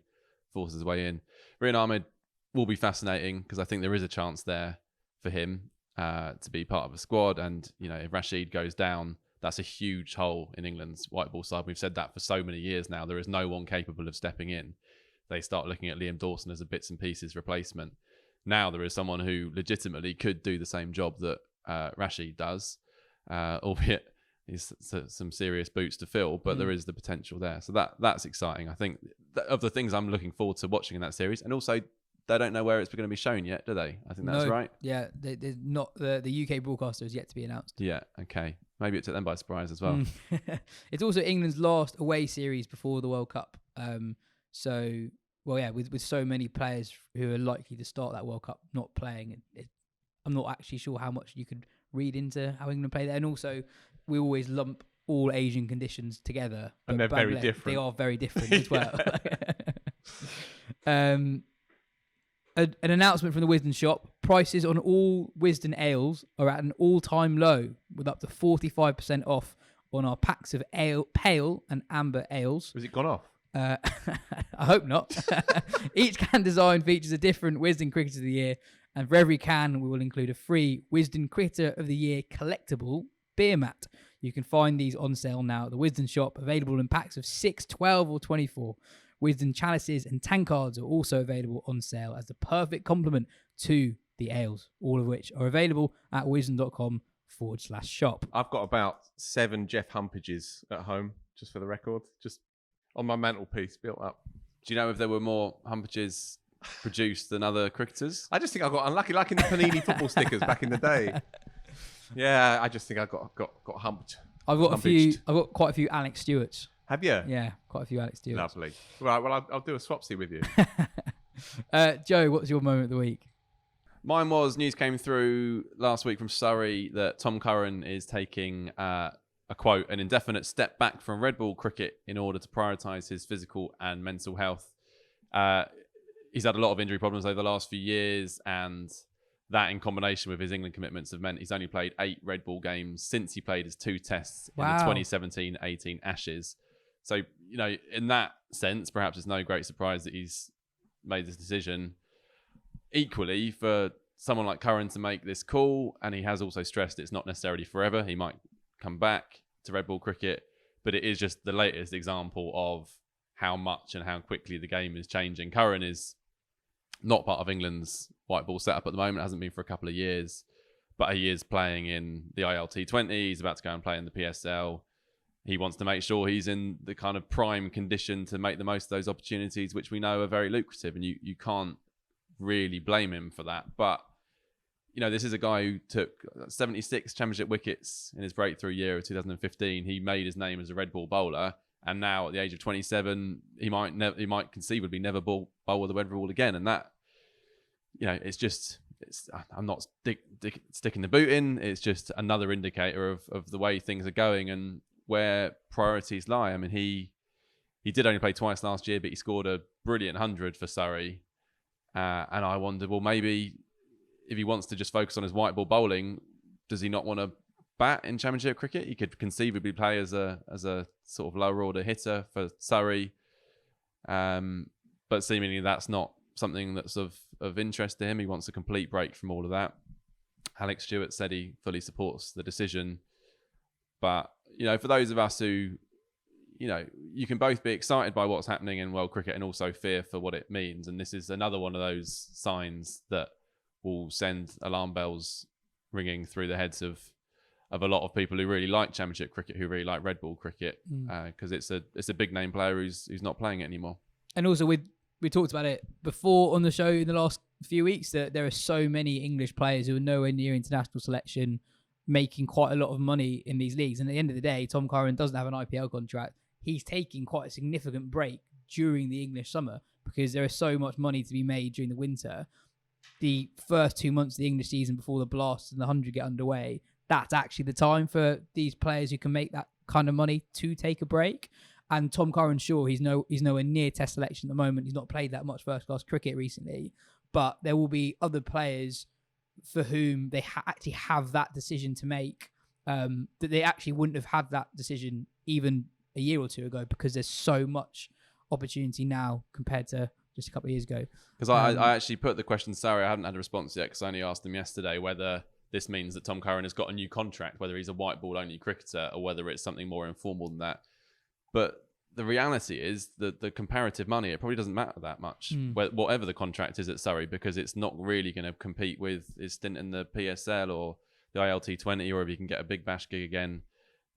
forces his way in. Rian Ahmed will be fascinating because I think there is a chance there for him to be part of a squad. And, if Rashid goes down, that's a huge hole in England's white ball side. We've said that for so many years now. There is no one capable of stepping in. They start looking at Liam Dawson as a bits and pieces replacement. Now there is someone who legitimately could do the same job that Rashid does, albeit he's some serious boots to fill, but there is the potential there. So that's exciting. I think of the things I'm looking forward to watching in that series. And also, they don't know where it's going to be shown yet, do they? I think that's right. Yeah, they're not. The UK broadcaster is yet to be announced. Yeah, okay. Maybe it took them by surprise as well. It's also England's last away series before the World Cup. So with so many players who are likely to start that World Cup not playing, I'm not actually sure how much you could read into how England play there. And also, we always lump all Asian conditions together, And they're very different. They are very different as well. An announcement from the Wisden shop: prices on all Wisden ales are at an all-time low, with up to 45% off on our packs of pale and amber ales. Has it gone off? I hope not. Each can design features a different Wisden Cricketer of the Year, and for every can, we will include a free Wisden Cricketer of the Year collectible beer mat. You can find these on sale now at the Wisden shop, available in packs of 6, 12 or 24. Wisden chalices and tankards are also available on sale as the perfect complement to the ales, all of which are available at wisden.com/shop. I've got about 7 Jeff Humpages at home, just for the record, just on my mantelpiece built up. Do you know if there were more Humpages produced than other cricketers? I just think I got unlucky, like in the Panini football stickers back in the day. Yeah, I just think I got humped. I've got humpaged. I've got quite a few Alex Stewarts. Have you? Yeah, quite a few Alex Stewarts. Lovely. Right, well, I'll do a swapsy with you. Joe, what's your moment of the week? Mine was news came through last week from Surrey that Tom Curran is taking a quote, an indefinite step back from red ball cricket in order to prioritise his physical and mental health. He's had a lot of injury problems over the last few years, and that in combination with his England commitments have meant he's only played 8 red ball games since he played his 2 tests in the 2017-18 Ashes. So, you know, in that sense, perhaps it's no great surprise that he's made this decision. Equally, for someone like Curran to make this call, and he has also stressed it's not necessarily forever. He might come back to red ball cricket, but it is just the latest example of how much and how quickly the game is changing. Curran is not part of England's white ball setup at the moment, hasn't been for a couple of years, but he is playing in the T20. He's about to go and play in the PSL. He wants to make sure he's in the kind of prime condition to make the most of those opportunities, which we know are very lucrative, and you can't really blame him for that. But, you know, this is a guy who took 76 championship wickets in his breakthrough year of 2015. He made his name as a red ball bowler, and now at the age of 27, he might conceivably never bowl with a red ball again. And that, you know, I'm not sticking the boot in. It's just another indicator of the way things are going and where priorities lie. I mean, he did only play twice last year, but he scored a brilliant 100 for Surrey. And I wondered, well, maybe if he wants to just focus on his white ball bowling, does he not want to bat in Championship cricket? He could conceivably play as a sort of lower order hitter for Surrey. But seemingly that's not something that's of interest to him. He wants a complete break from all of that. Alex Stewart said he fully supports the decision. But, you know, for those of us who, you know, you can both be excited by what's happening in world cricket and also fear for what it means. And this is another one of those signs that will send alarm bells ringing through the heads of a lot of people who really like Championship cricket, who really like red ball cricket, because it's a big name player who's not playing it anymore. And also we talked about it before on the show in the last few weeks, that there are so many English players who are nowhere near international selection, making quite a lot of money in these leagues. And at the end of the day, Tom Curran doesn't have an IPL contract. He's taking quite a significant break during the English summer because there is so much money to be made during the winter. The first 2 months of the English season before the Blasts and the 100 get underway, that's actually the time for these players who can make that kind of money to take a break. And Tom Curran, sure, he's nowhere near Test selection at the moment. He's not played that much first-class cricket recently. But there will be other players for whom they actually have that decision to make, that they actually wouldn't have had that decision even a year or two ago, because there's so much opportunity now compared to just a couple of years ago. Because I actually put the question, sorry, I haven't had a response yet, because I only asked them yesterday whether this means that Tom Curran has got a new contract, whether he's a white ball only cricketer or whether it's something more informal than that. But the reality is that the comparative money, it probably doesn't matter that much, whatever the contract is at Surrey, because it's not really going to compete with his stint in the PSL or the ILT20, or if you can get a big bash gig again.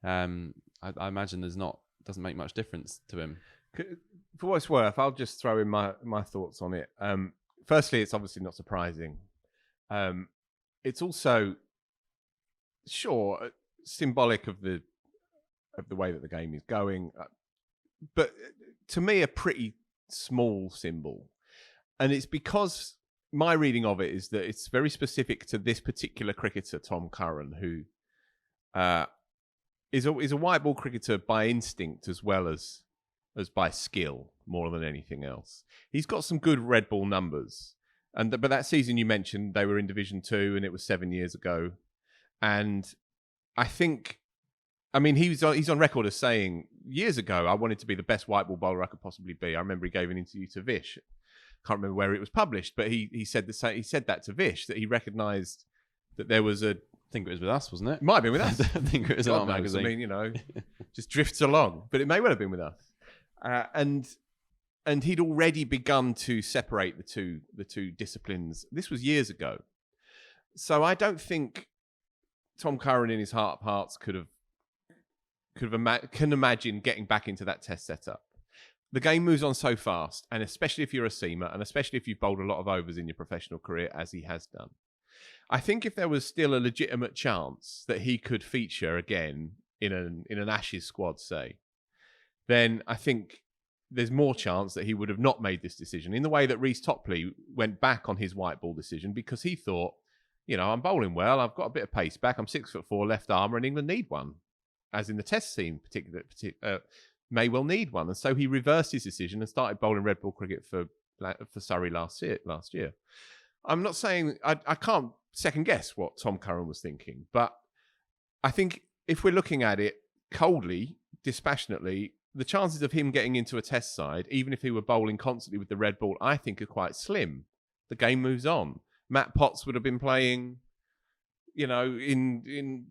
I imagine doesn't make much difference to him. For what it's worth, I'll just throw in my thoughts on it. Firstly, it's obviously not surprising. It's also, sure, symbolic of the way that the game is going, but to me, a pretty small symbol. And it's because my reading of it is that it's very specific to this particular cricketer, Tom Curran, who is a white ball cricketer by instinct as well as by skill more than anything else. He's got some good red ball numbers. But that season you mentioned, they were in Division 2 and it was 7 years ago. And I think, he's on record as saying, years ago, I wanted to be the best white ball bowler I could possibly be. I remember he gave an interview to Vish. Can't remember where it was published, but he said that to Vish, that he recognised that there was I think it was with us, wasn't it? Might have been with us. I think it was in our magazine. Just drifts along. But it may well have been with us. And he'd already begun to separate the two disciplines. This was years ago. So I don't think Tom Curran in his heart of hearts can imagine getting back into that test setup. The game moves on so fast, and especially if you're a seamer, and especially if you've bowled a lot of overs in your professional career, as he has done. I think if there was still a legitimate chance that he could feature again in an Ashes squad, say, then I think there's more chance that he would have not made this decision, in the way that Reece Topley went back on his white ball decision because he thought, I'm bowling well, I've got a bit of pace back, I'm 6'4", left armour, and England need one, as in the test team may well need one. And so he reversed his decision and started bowling red ball cricket for Surrey last year. I'm not saying, I can't second guess what Tom Curran was thinking, but I think if we're looking at it coldly, dispassionately, the chances of him getting into a test side, even if he were bowling constantly with the red ball, I think are quite slim. The game moves on. Matt Potts would have been playing, in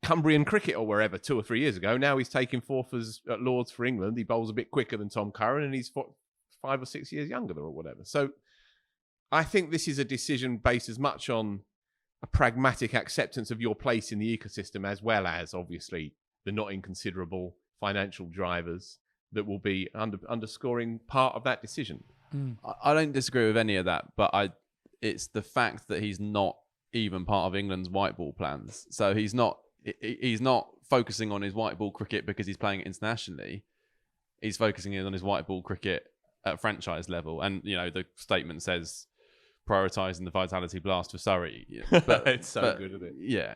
Cumbrian cricket or wherever 2 or 3 years ago. Now he's taking fourth at Lords for England. He bowls a bit quicker than Tom Curran, and he's 5 or 6 years younger or whatever. So I think this is a decision based as much on a pragmatic acceptance of your place in the ecosystem, as well as, obviously, the not inconsiderable financial drivers that will be underscoring part of that decision. I don't disagree with any of that, but it's the fact that he's not even part of England's white ball plans. So he's not focusing on his white ball cricket because he's playing it internationally. He's focusing on his white ball cricket at franchise level. And, the statement says prioritising the Vitality Blast for Surrey. But it's so good, isn't it? Yeah.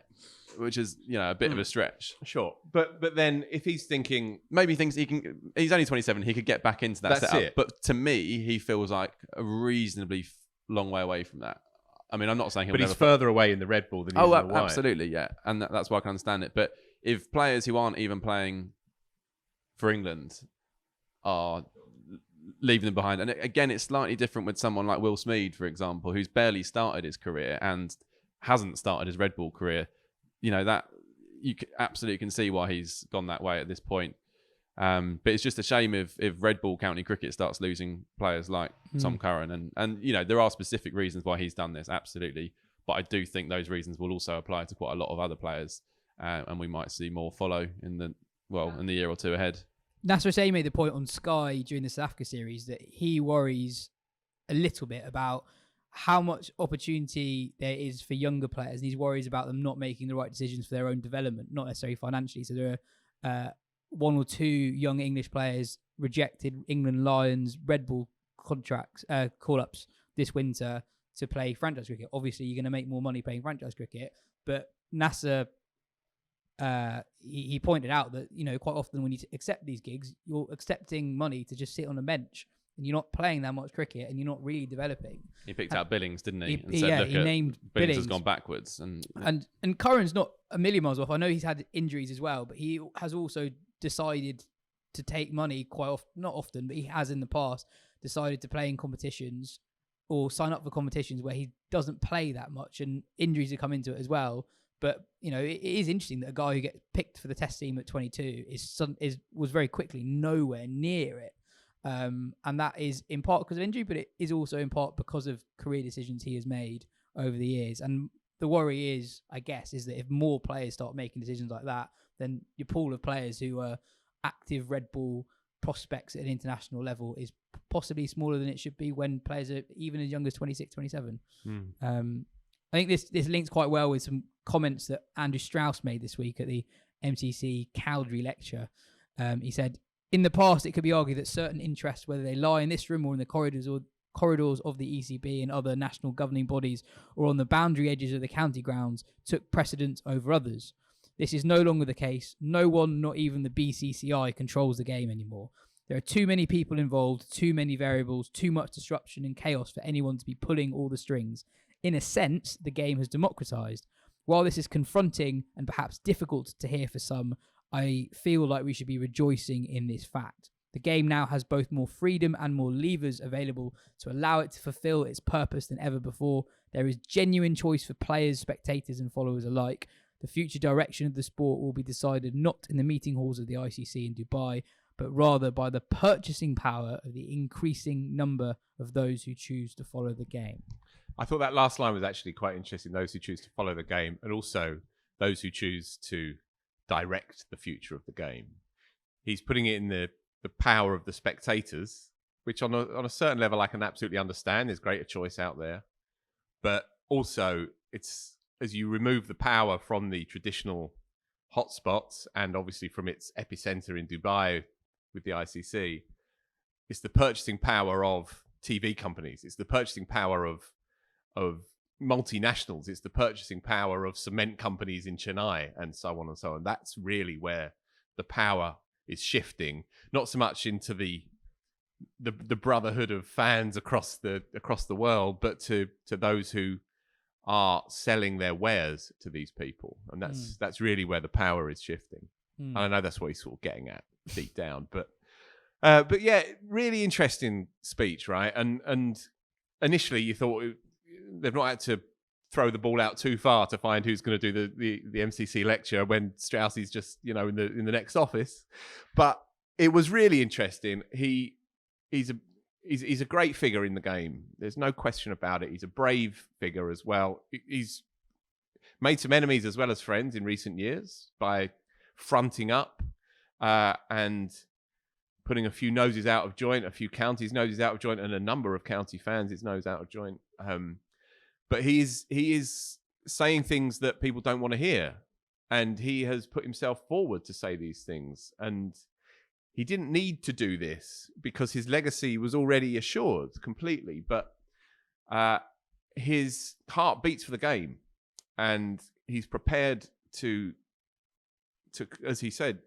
Which is, a bit of a stretch. Sure. But then if he's thinking... Maybe he thinks he's only 27, he could get back into that setup. It. But to me, he feels like a reasonably long way away from that. I'm not saying he's further away in the red ball than he is in the white. Absolutely, yeah. And that's why I can understand it. But if players who aren't even playing for England are leaving them behind, and again, it's slightly different with someone like Will Smeed, for example, who's barely started his career and hasn't started his red ball career. That you absolutely can see why he's gone that way at this point. But it's just a shame if red ball county cricket starts losing players like Tom Curran. And there are specific reasons why he's done this, absolutely. But I do think those reasons will also apply to quite a lot of other players. And we might see more follow in the year or two ahead. Nasser Hussain made the point on Sky during the South Africa series that he worries a little bit about how much opportunity there is for younger players, and he's worries about them not making the right decisions for their own development, not necessarily financially. So there are 1 or 2 young English players rejected England Lions red ball contracts, call-ups this winter to play franchise cricket. Obviously, you're going to make more money playing franchise cricket, but Nasser, he pointed out that, quite often when you accept these gigs, you're accepting money to just sit on a bench, and you're not playing that much cricket, and you're not really developing. He picked out Billings, didn't he? He named Billings has gone backwards, and Curran's not a million miles off. I know he's had injuries as well, but he has also decided to take money quite often, not often, but he has in the past decided to play in competitions or sign up for competitions where he doesn't play that much, and injuries have come into it as well. But it is interesting that a guy who gets picked for the test team at 22 was very quickly nowhere near it. And that is in part because of injury, but it is also in part because of career decisions he has made over the years. And the worry is, I guess, is that if more players start making decisions like that, then your pool of players who are active red ball prospects at an international level is possibly smaller than it should be when players are even as young as 26, 27. I think this links quite well with some comments that Andrew Strauss made this week at the MCC Cowdrey lecture. He said, In the past, it could be argued that certain interests, whether they lie in this room or in the corridors of the ECB and other national governing bodies, or on the boundary edges of the county grounds, took precedence over others. This is no longer the case. No one, not even the BCCI, controls the game anymore. There are too many people involved, too many variables, too much disruption and chaos for anyone to be pulling all the strings. In a sense, the game has democratized. While this is confronting and perhaps difficult to hear for some, I feel like we should be rejoicing in this fact. The game now has both more freedom and more levers available to allow it to fulfill its purpose than ever before. There is genuine choice for players, spectators and followers alike. The future direction of the sport will be decided not in the meeting halls of the ICC in Dubai, but rather by the purchasing power of the increasing number of those who choose to follow the game. I thought that last line was actually quite interesting. Those who choose to follow the game, and also those who choose to direct the future of the game. He's putting it in the power of the spectators, which on a certain level I can absolutely understand. There's greater choice out there. But also, it's as you remove the power from the traditional hotspots and obviously from its epicenter in Dubai with the ICC, it's the purchasing power of TV companies. It's the purchasing power of multinationals. It's the purchasing power of cement companies in Chennai and so on and so on. That's really where the power is shifting, not so much into the brotherhood of fans across the world, but to those who are selling their wares to these people, and that's really where the power is shifting. And I know that's what he's sort of getting at deep down, but yeah, really interesting speech, right? And initially you thought they've not had to throw the ball out too far to find who's going to do the MCC lecture when Strauss is just in the next office, but it was really interesting. He's a great figure in the game. There's no question about it. He's a brave figure as well. He's made some enemies as well as friends in recent years by fronting up and putting a few noses out of joint, a few counties' noses out of joint, and a number of county fans' nose out of joint. But he is saying things that people don't want to hear, and he has put himself forward to say these things. And he didn't need to do this because his legacy was already assured completely. But his heart beats for the game, and he's prepared to, as he said,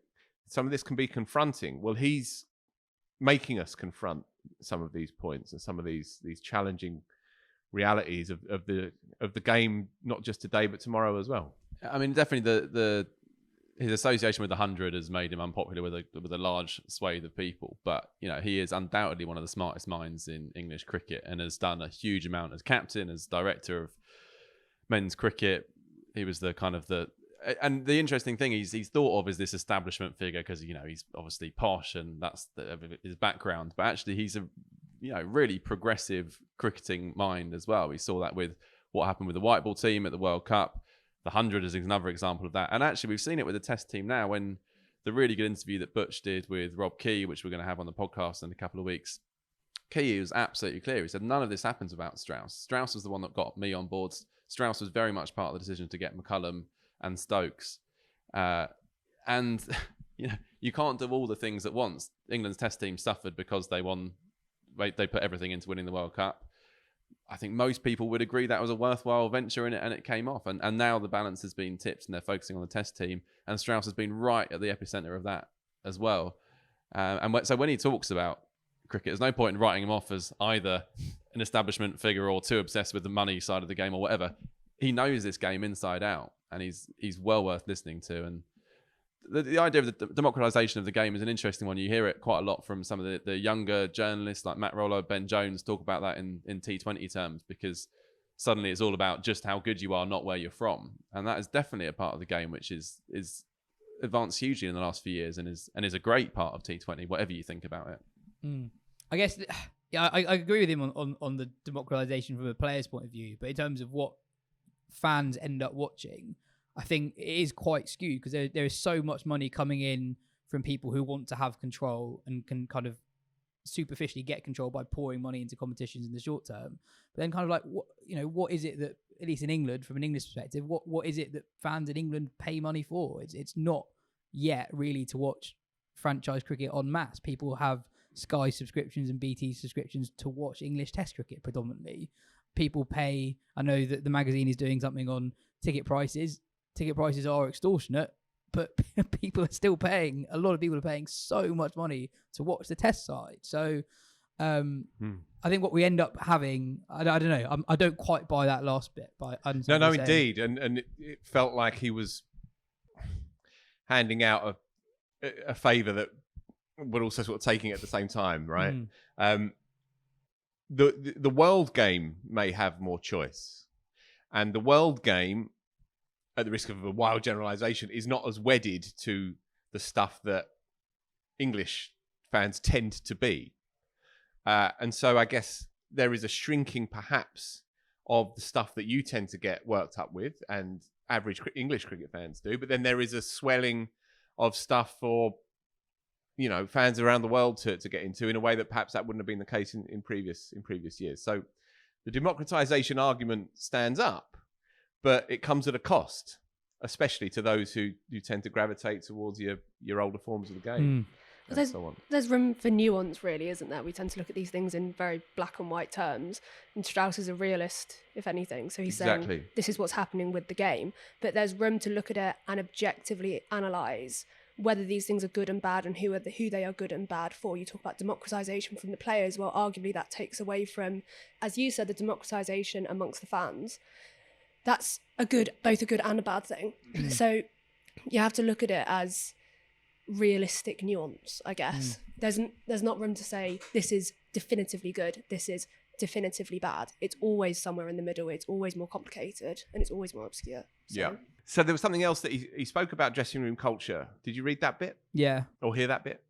some of this can be confronting. Well, he's making us confront some of these points and some of these challenging realities of the game, not just today but tomorrow as well. I mean, definitely his association with the 100 has made him unpopular with a large swathe of people, but he is undoubtedly one of the smartest minds in English cricket and has done a huge amount as captain, as director of men's cricket. He was and the interesting thing he's thought of as this establishment figure because he's obviously posh and that's his background, but actually he's a really progressive cricketing mind as well. We saw that with what happened with the white ball team at the World Cup. The 100 is another example of that. And actually, we've seen it with the Test team now when the really good interview that Butch did with Rob Key, which we're going to have on the podcast in a couple of weeks. Key was absolutely clear. He said, none of this happens without Strauss. Strauss was the one that got me on board. Strauss was very much part of the decision to get McCullum and Stokes. And you can't do all the things at once. England's Test team suffered because they put everything into winning the World Cup. I think most people would agree that was a worthwhile venture in it, and it came off. And now the balance has been tipped, and they're focusing on the Test team. And Strauss has been right at the epicenter of that as well. So when he talks about cricket, there's no point in writing him off as either an establishment figure or too obsessed with the money side of the game or whatever. He knows this game inside out, and he's well worth listening to. And the idea of the democratization of the game is an interesting one. You hear it quite a lot from some of the younger journalists like Matt Rollo, Ben Jones talk about that in T20 terms, because suddenly it's all about just how good you are, not where you're from. And that is definitely a part of the game which is advanced hugely in the last few years and is a great part of T20, whatever you think about it. I guess, I agree with him on the democratization from a player's point of view, but in terms of what fans end up watching, I think it is quite skewed because there is so much money coming in from people who want to have control and can kind of superficially get control by pouring money into competitions in the short term. But then kind of like, what is it that, at least in England, from an English perspective, what is it that fans in England pay money for? It's not yet really to watch franchise cricket en masse. People have Sky subscriptions and BT subscriptions to watch English Test cricket predominantly. People pay. I know that the magazine is doing something on ticket prices. Ticket prices are extortionate, but people are still paying. A lot of people are paying so much money to watch the Test side. So I think what we end up having, I don't know. I don't quite buy that last bit. But No, indeed, and it felt like he was handing out a favour that, but also sort of taking it at the same time, right? The world game may have more choice, and the world game, at the risk of a wild generalisation, is not as wedded to the stuff that English fans tend to be. And so I guess there is a shrinking, perhaps, of the stuff that you tend to get worked up with, and average English cricket fans do. But then there is a swelling of stuff for, you know, fans around the world to get into in a way that perhaps that wouldn't have been the case in previous years. So the democratization argument stands up, but it comes at a cost, especially to those who tend to gravitate towards your older forms of the game. There's room for nuance, really, isn't there? We tend to look at these things in very black and white terms, and Strauss is a realist, if anything. So he's saying this is what's happening with the game, but there's room to look at it and objectively analyse whether these things are good and bad, and who they are good and bad for. You talk about democratisation from the players. Well, arguably that takes away from, as you said, the democratisation amongst the fans. That's both a good and a bad thing. So you have to look at it as realistic nuance, I guess. There's not room to say this is definitively good, this is definitively bad. It's always somewhere in the middle. It's always more complicated, and it's always more obscure. So there was something else that he spoke about, dressing room culture. Did you read that bit? Yeah. Or hear that bit?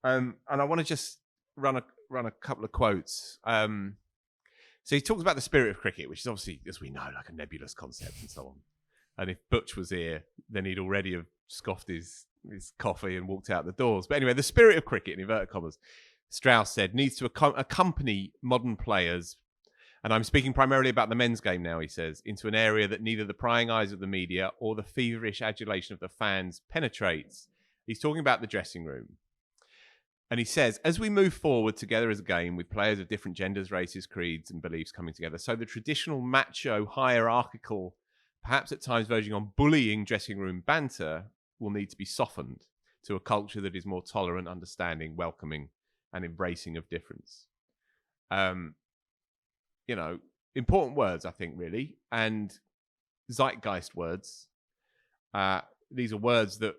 And I want to just run a couple of quotes. So he talks about the spirit of cricket, which is obviously, as we know, like a nebulous concept and so on. And if Butch was here, then he'd already have scoffed his coffee and walked out the doors. But anyway, the spirit of cricket, in inverted commas, Strauss said, needs to accompany modern players, and I'm speaking primarily about the men's game now, he says, into an area that neither the prying eyes of the media or the feverish adulation of the fans penetrates. He's talking about the dressing room. And he says, as we move forward together as a game with players of different genders, races, creeds and beliefs coming together, so the traditional macho, hierarchical, perhaps at times verging on bullying dressing room banter will need to be softened to a culture that is more tolerant, understanding, welcoming and embracing of difference. You know, important words, I think, really, and zeitgeist words. These are words that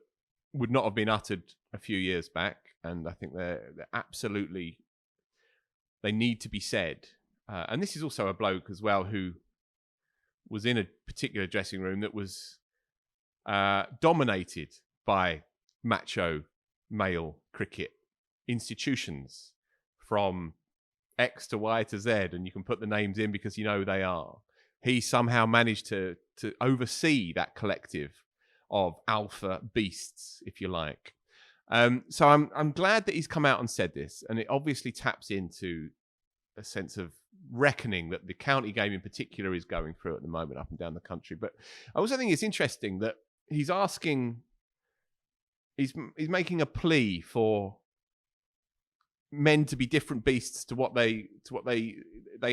would not have been uttered a few years back, and I think they're absolutely, they need to be said. And this is also a bloke as well who was in a particular dressing room that was dominated by macho male cricket institutions from X to Y to Z, and you can put the names in because you know they are. He somehow managed to oversee that collective of alpha beasts, if you like. So I'm glad that he's come out and said this, and it obviously taps into a sense of reckoning that the county game in particular is going through at the moment up and down the country. But I also think it's interesting that he's making a plea for men to be different beasts to what they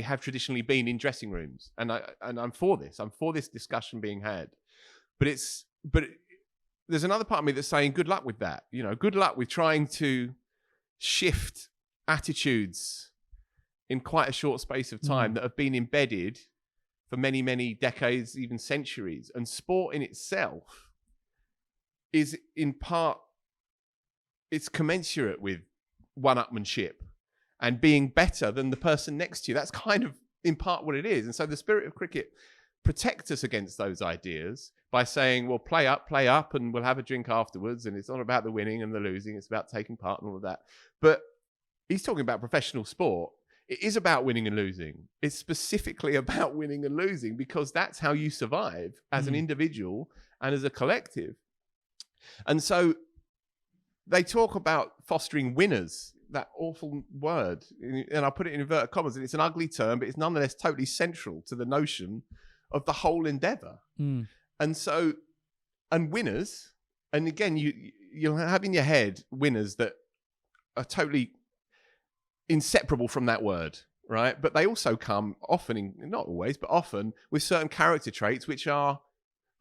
have traditionally been in dressing rooms, and I'm for this. I'm for this discussion being had, but there's another part of me that's saying good luck with that. You know, good luck with trying to shift attitudes in quite a short space of time that have been embedded for many, many decades, even centuries. And sport in itself is in part, it's commensurate with one-upmanship and being better than the person next to you. That's kind of in part what it is. And so the spirit of cricket protects us against those ideas by saying, well, play up and we'll have a drink afterwards. And it's not about the winning and the losing. It's about taking part and all of that. But he's talking about professional sport. It is about winning and losing. It's specifically about winning and losing because that's how you survive as an individual and as a collective. And so they talk about fostering winners, that awful word, and I put it in inverted commas, and it's an ugly term, but it's nonetheless totally central to the notion of the whole endeavour. And so, and winners and again, you'll have in your head winners that are totally inseparable from that word, right? But they also come often, not always, but often with certain character traits which are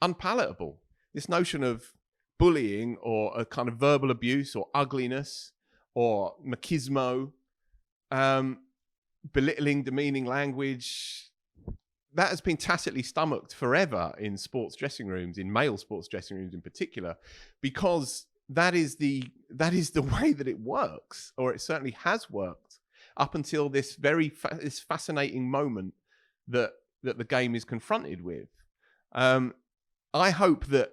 unpalatable. This notion of bullying or a kind of verbal abuse or ugliness or machismo, belittling, demeaning language, that has been tacitly stomached forever in sports dressing rooms, in male sports dressing rooms in particular, because that is the way that it works, or it certainly has worked up until this this fascinating moment that the game is confronted with. I hope that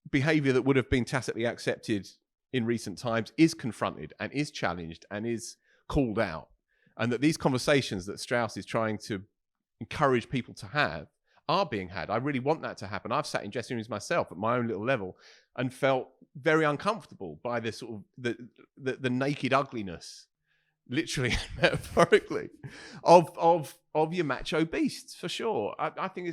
behaviour that would have been tacitly accepted in recent times is confronted and is challenged and is called out, and that these conversations that Strauss is trying to encourage people to have are being had. I really want that to happen. I've sat in dressing rooms myself at my own little level and felt very uncomfortable by this sort of the naked ugliness, literally and metaphorically, of your macho beasts, for sure. I think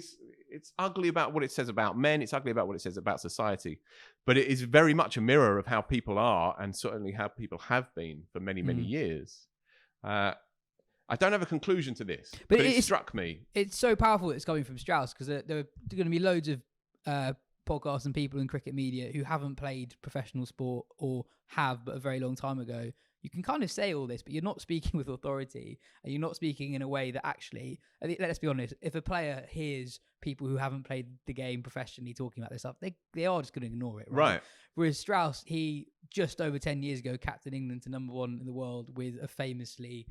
it's ugly about what it says about men. It's ugly about what it says about society. But it is very much a mirror of how people are, and certainly how people have been for many, many years. I don't have a conclusion to this, but it struck me. It's so powerful that it's coming from Strauss, because there are going to be loads of podcasts and people in cricket media who haven't played professional sport, or have but a very long time ago. You can kind of say all this, but you're not speaking with authority, and you're not speaking in a way that actually, let's be honest, if a player hears people who haven't played the game professionally talking about this stuff, they are just going to ignore it, right? Whereas Strauss, he just over 10 years ago captained England to #1 in the world with a famously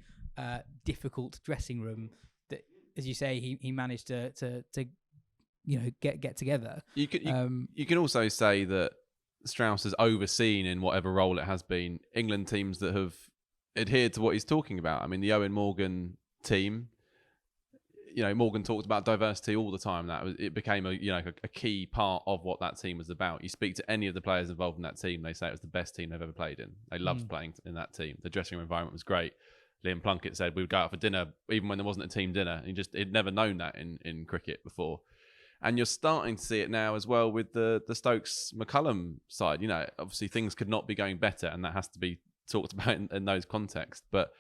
difficult dressing room that, as you say, he managed to get together. You can also say that Strauss has overseen, in whatever role it has been, England teams that have adhered to what he's talking about. I mean, the Owen Morgan team, Morgan talked about diversity all the time. It became a key part of what that team was about. You speak to any of the players involved in that team, they say it was the best team they've ever played in. They loved playing in that team. The dressing room environment was great. Liam Plunkett said we would go out for dinner even when there wasn't a team dinner. He'd never known that in cricket before. And you're starting to see it now as well with the Stokes-McCullum side. Obviously things could not be going better, and that has to be talked about in those contexts. But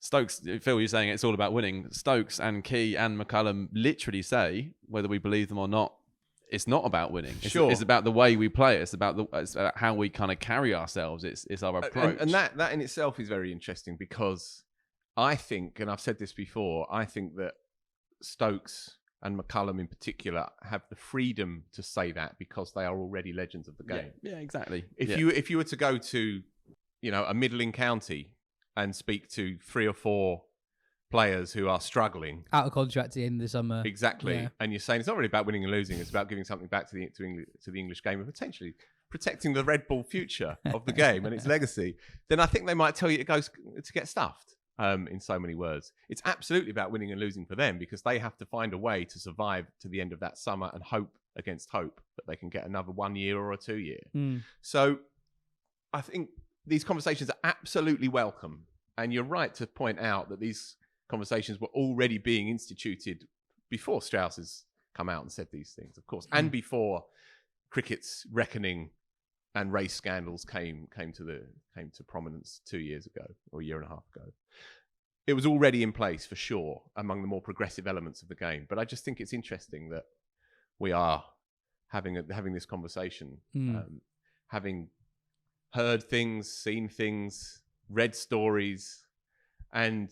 Stokes, Phil, you're saying it's all about winning. Stokes and Key and McCullum literally say, whether we believe them or not, it's not about winning. It's about the way we play. It's about how we kind of carry ourselves. It's our approach. And that in itself is very interesting, because I think, and I've said this before, I think that Stokes and McCullum in particular have the freedom to say that because they are already legends of the game. Yeah, exactly. If you were to go to, a middling county and speak to 3 or 4 players who are struggling out of contract at the end of the summer, exactly, and you're saying it's not really about winning and losing; it's about giving something back to the English game and potentially protecting the red ball future of the game and its legacy, then I think they might tell you to get stuffed. In so many words, it's absolutely about winning and losing for them, because they have to find a way to survive to the end of that summer and hope against hope that they can get another 1 year or a 2 year. So I think these conversations are absolutely welcome. And you're right to point out that these conversations were already being instituted before Strauss has come out and said these things, of course, and before cricket's reckoning and race scandals came to prominence 2 years ago, or a year and a half ago. It was already in place, for sure, among the more progressive elements of the game. But I just think it's interesting that we are having this conversation, having heard things, seen things, read stories, and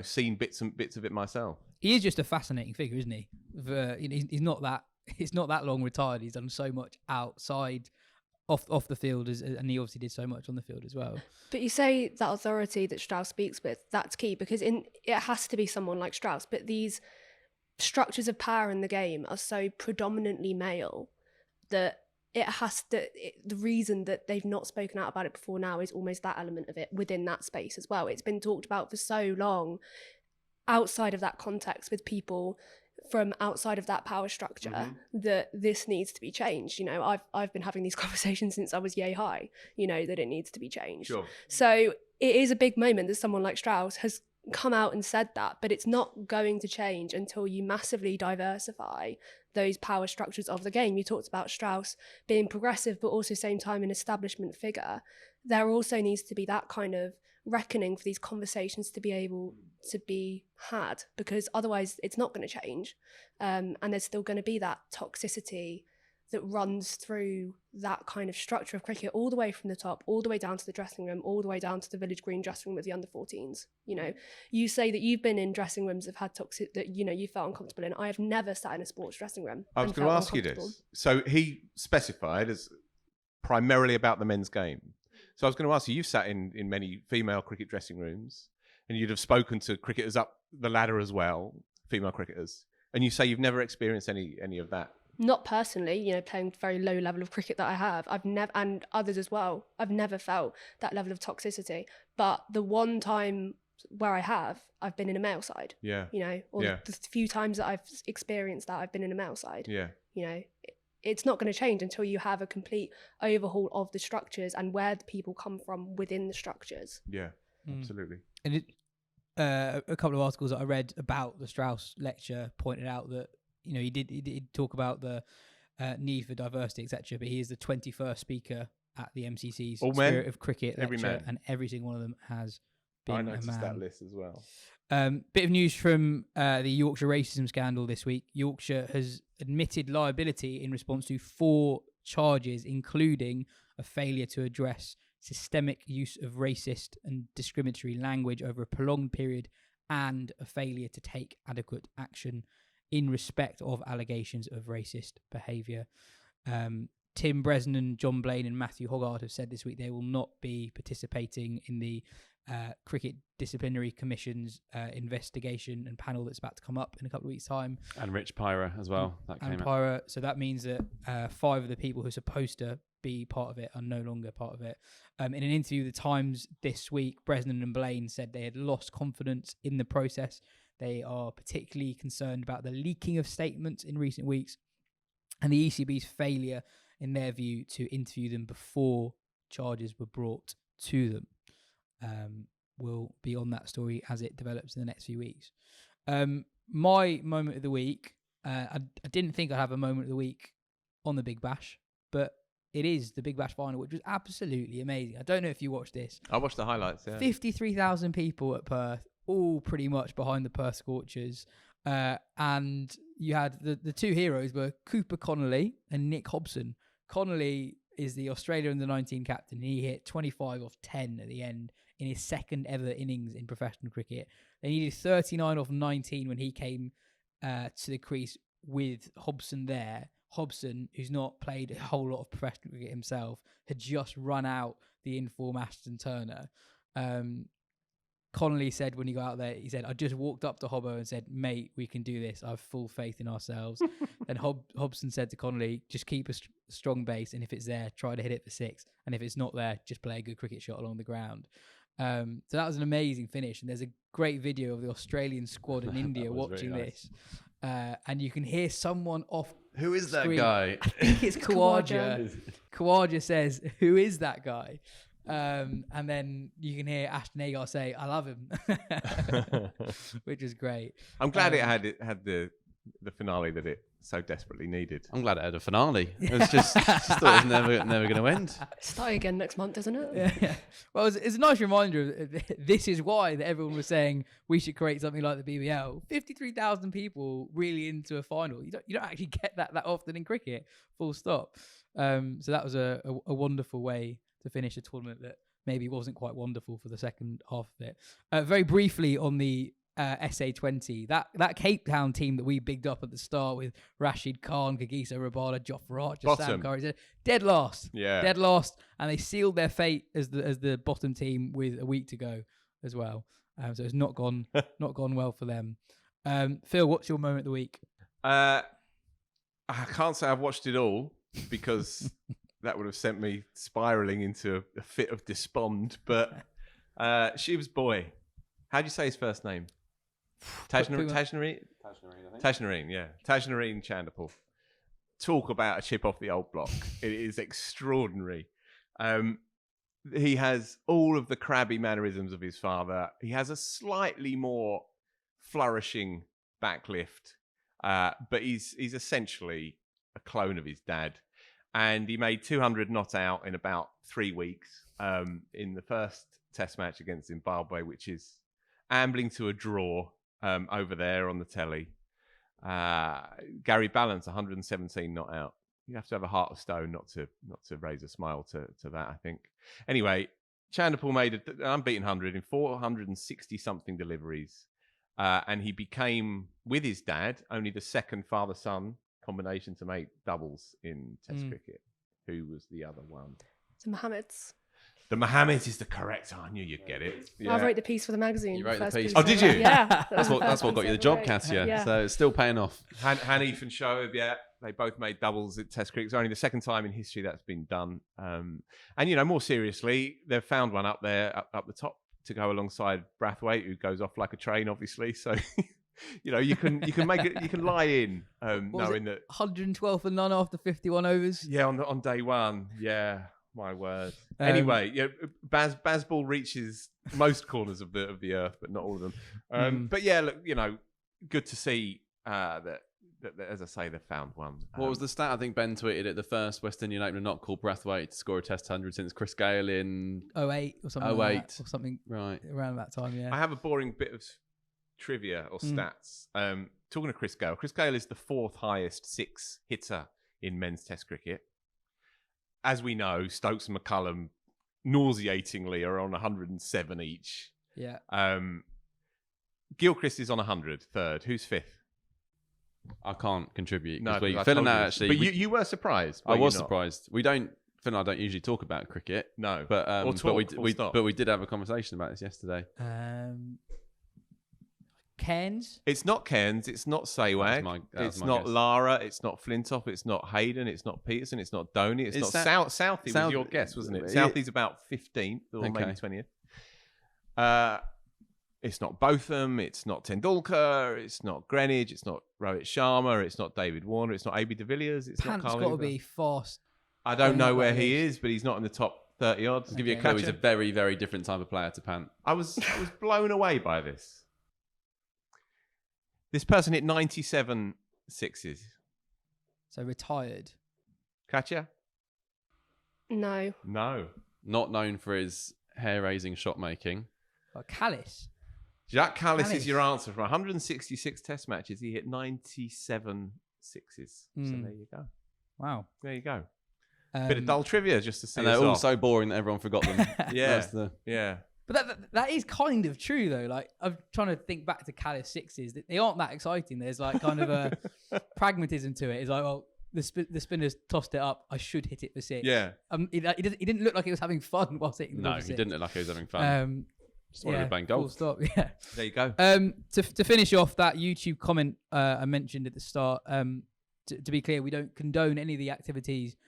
seen bits of it myself. He is just a fascinating figure, isn't he? He's not that long retired. He's done so much outside off the field, and he obviously did so much on the field as well. But you say that authority that Strauss speaks with, that's key, because it has to be someone like Strauss, but these structures of power in the game are so predominantly male that the reason that they've not spoken out about it before now is almost that element of it within that space as well. It's been talked about for so long outside of that context with people from outside of that power structure that this needs to be changed. I've been having these conversations since I was yay high, that it needs to be changed. Sure. So it is a big moment that someone like Strauss has come out and said that, but it's not going to change until you massively diversify those power structures of the game. You talked about Strauss being progressive, but also same time an establishment figure. There also needs to be that kind of reckoning for these conversations to be able to be had, because otherwise it's not going to change. And there's still going to be that toxicity that runs through that kind of structure of cricket, all the way from the top, all the way down to the dressing room, all the way down to the village green dressing room with the under-14s. You know, you say that you've been in dressing rooms that have had toxic, that, you know, you felt uncomfortable in. I have never sat in a sports dressing room. I was going to ask you this. So he specified as primarily about the men's game. So I was going to ask you, you've sat in many female cricket dressing rooms, and you'd have spoken to cricketers up the ladder as well, female cricketers, and you say you've never experienced any of that. Not personally, you know, playing very low level of cricket that I have. I've never, and others as well, I've never felt that level of toxicity. But the one time where I've been in a male side. Yeah. You know, or the few times that I've experienced that, I've been in a male side. Yeah. You know, it's not going to change until you have a complete overhaul of the structures and where the people come from within the structures. Yeah, absolutely. And a couple of articles that I read about the Strauss lecture pointed out that, you know, he did talk about the need for diversity, etc. But he is the 21st speaker at the MCC's Spirit of Cricket lecture, and every single one of them has been a man. I noticed that list as well. Bit of news from the Yorkshire racism scandal this week. Yorkshire has admitted liability in response to 4 charges, including a failure to address systemic use of racist and discriminatory language over a prolonged period, and a failure to take adequate action in respect of allegations of racist behaviour. Tim Bresnan, John Blaine and Matthew Hoggard have said this week they will not be participating in the Cricket Disciplinary Commission's investigation and panel that's about to come up in a couple of weeks' time. And Rich Pyra as well. So that means that 5 of the people who are supposed to be part of it are no longer part of it. In an interview with The Times this week, Bresnan and Blaine said they had lost confidence in the process. They are particularly concerned about the leaking of statements in recent weeks and the ECB's failure, in their view, to interview them before charges were brought to them. We'll be on that story as it develops in the next few weeks. My moment of the week, I didn't think I'd have a moment of the week on the Big Bash, but it is the Big Bash final, which was absolutely amazing. I don't know if you watched this. I watched the highlights, yeah. 53,000 people at Perth, all pretty much behind the Perth Scorchers. And you had the 2 heroes were Cooper Connolly and Nick Hobson. Connolly is the Australia under-19 captain. He hit 25 off 10 at the end in his second ever innings in professional cricket. They needed 39 off 19 when he came to the crease with Hobson there. Hobson, who's not played a whole lot of professional cricket himself, had just run out the inform Ashton Turner. Connolly said when he got out there, he said, I just walked up to Hobbo and said, mate, we can do this. I have full faith in ourselves. Then Hobson said to Connolly, just keep a strong base, and if it's there, try to hit it for 6. And if it's not there, just play a good cricket shot along the ground. So that was an amazing finish. And there's a great video of the Australian squad in India watching this. And you can hear someone off Who is that screen. guy? I think it's Khawaja. Khawaja says, who is that guy? And then you can hear Ashton Agar say, I love him, which is great. I'm glad it had the finale that it so desperately needed. I'm glad it had a finale. It was just thought it was never going to end. Start again next month, isn't it? Yeah. Well, it's a nice reminder. This is why that everyone was saying we should create something like the BBL. 53,000 people really into a final. You don't actually get that often in cricket. Full stop. So that was a wonderful way to finish a tournament that maybe wasn't quite wonderful for the second half of it. Very briefly on the SA20, that Cape Town team that we bigged up at the start with Rashid Khan, Gagisa Rabada, Jofra Archer, Sam Curry, dead last. Yeah. Dead last. And they sealed their fate as the bottom team with a week to go as well. So it's not gone well for them. Phil, what's your moment of the week? I can't say I've watched it all because that would have sent me spiraling into a fit of despond. But Shiv's boy, how do you say his first name? Tagenarine, I think. Tagenarine, yeah. Tagenarine Chanderpaul. Talk about a chip off the old block. It is extraordinary. He has all of the crabby mannerisms of his father. He has a slightly more flourishing backlift, but he's essentially a clone of his dad. And he made 200 not out in about 3 weeks in the first test match against Zimbabwe, which is ambling to a draw over there on the telly. Gary Balance, 117 not out. You have to have a heart of stone not to raise a smile to that, I think. Anyway, Chanderpaul made an unbeaten 100 in 460-something deliveries. And he became, with his dad, only the second father-son combination to make doubles in Test cricket. Who was the other one? The Mohammeds. The Mohammeds is the correct. I knew you'd get it. Yeah. I wrote the piece for the magazine. You wrote the first piece. Oh, did you? Yeah. That's what got you the job, Katya. Yeah. So it's still paying off. Hanif and Shoaib, yeah, they both made doubles at Test cricket. It's only the second time in history that's been done. And more seriously, they've found one up there, up the top, to go alongside Brathwaite, who goes off like a train, obviously. So, you can make it. You can lie in, knowing that 112 for none after 51 overs. Yeah, on day one. Yeah, my word. Anyway, Bazball reaches most corners of the earth, but not all of them. But yeah, look, good to see that, as I say, they found one. What was the stat? I think Ben tweeted it. The first West Indian opener not called Brathwaite to score a Test 100 since Chris Gale in 08 or something. 08 like that, or something right around that time. Yeah. I have a boring bit of trivia or stats. Talking to Chris Gale is the fourth highest six hitter in men's Test cricket. As we know, Stokes and McCullum nauseatingly are on 107 each. Yeah. Gilchrist is on 100, third. Who's fifth? I can't contribute. No, Phil Phil and I actually. But you were surprised. I was surprised. We don't. Phil and I don't usually talk about cricket. No, but we did have a conversation about this yesterday. Cairns. It's not Cairns. It's not Sehwag. It's not guess. Lara. It's not Flintoff. It's not Hayden. It's not Peterson. It's not Dhoni. It's not Southey. Was your guess, wasn't it? Southey's about 15th or maybe 20th. It's not Botham. It's not Tendulkar. It's not Greenwich. It's not Rohit Sharma. It's not David Warner. It's not AB de Villiers. It's Pant's not Carl got to Hoover. be fast. I don't know where he is, but he's not in the top 30 odds. I'll give you a clue. He's a very, very different type of player to Pant. I was blown away by this. This person hit 97 sixes. So retired. Katya? No. No. Not known for his hair-raising shot making. Callis. Jack Callis is your answer. From 166 test matches, he hit 97 sixes. So there you go. Wow. There you go. Bit of dull trivia just to see. And they're all so boring that everyone forgot them. Yeah. But that is kind of true though. Like I'm trying to think back to Callis sixes. They aren't that exciting. There's like kind of a pragmatism to it. It's like, well, the spinner's tossed it up. I should hit it for six. Yeah. He didn't look like he was having fun whilst hitting the ball for six. He didn't look like he was having fun. Just wanted to bang golf. Full stop. Yeah. There you go. To finish off that YouTube comment I mentioned at the start. To be clear, we don't condone any of the activities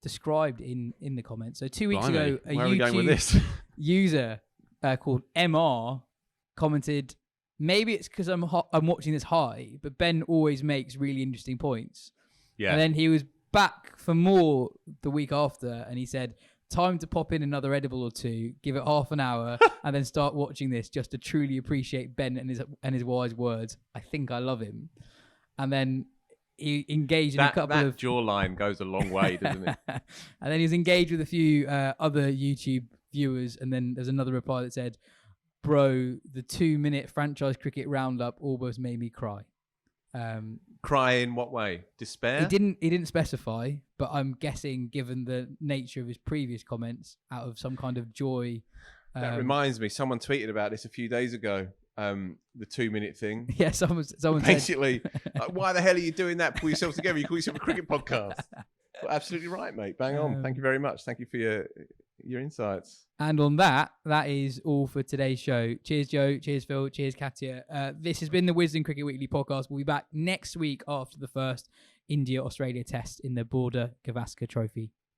described in the comments. So 2 weeks ago, a Where are we going with YouTube this? user called MR commented, maybe it's because I'm watching this high, but Ben always makes really interesting points. Yeah. And then he was back for more the week after, and he said, time to pop in another edible or two, give it half an hour, and then start watching this just to truly appreciate Ben and his wise words. I think I love him. And then he engaged in a couple of... That jawline goes a long way, doesn't it? And then he was engaged with a few other YouTube viewers, and then there's another reply that said, bro, the 2-minute franchise cricket roundup almost made me cry. Cry in what way? Despair? He didn't specify, but I'm guessing, given the nature of his previous comments, out of some kind of joy. That reminds me, someone tweeted about this a few days ago. The 2-minute thing. Yeah, someone basically, why the hell are you doing that? Pull yourselves together. You call yourself a cricket podcast. Well, absolutely right, mate. Bang on. Thank you very much. Thank you for your insights. And on that is all for today's show. Cheers, Joe. Cheers, Phil. Cheers, Katya. This has been the Wisden Cricket Weekly podcast. We'll be back next week after the first India-Australia test in the Border-Gavaskar Trophy.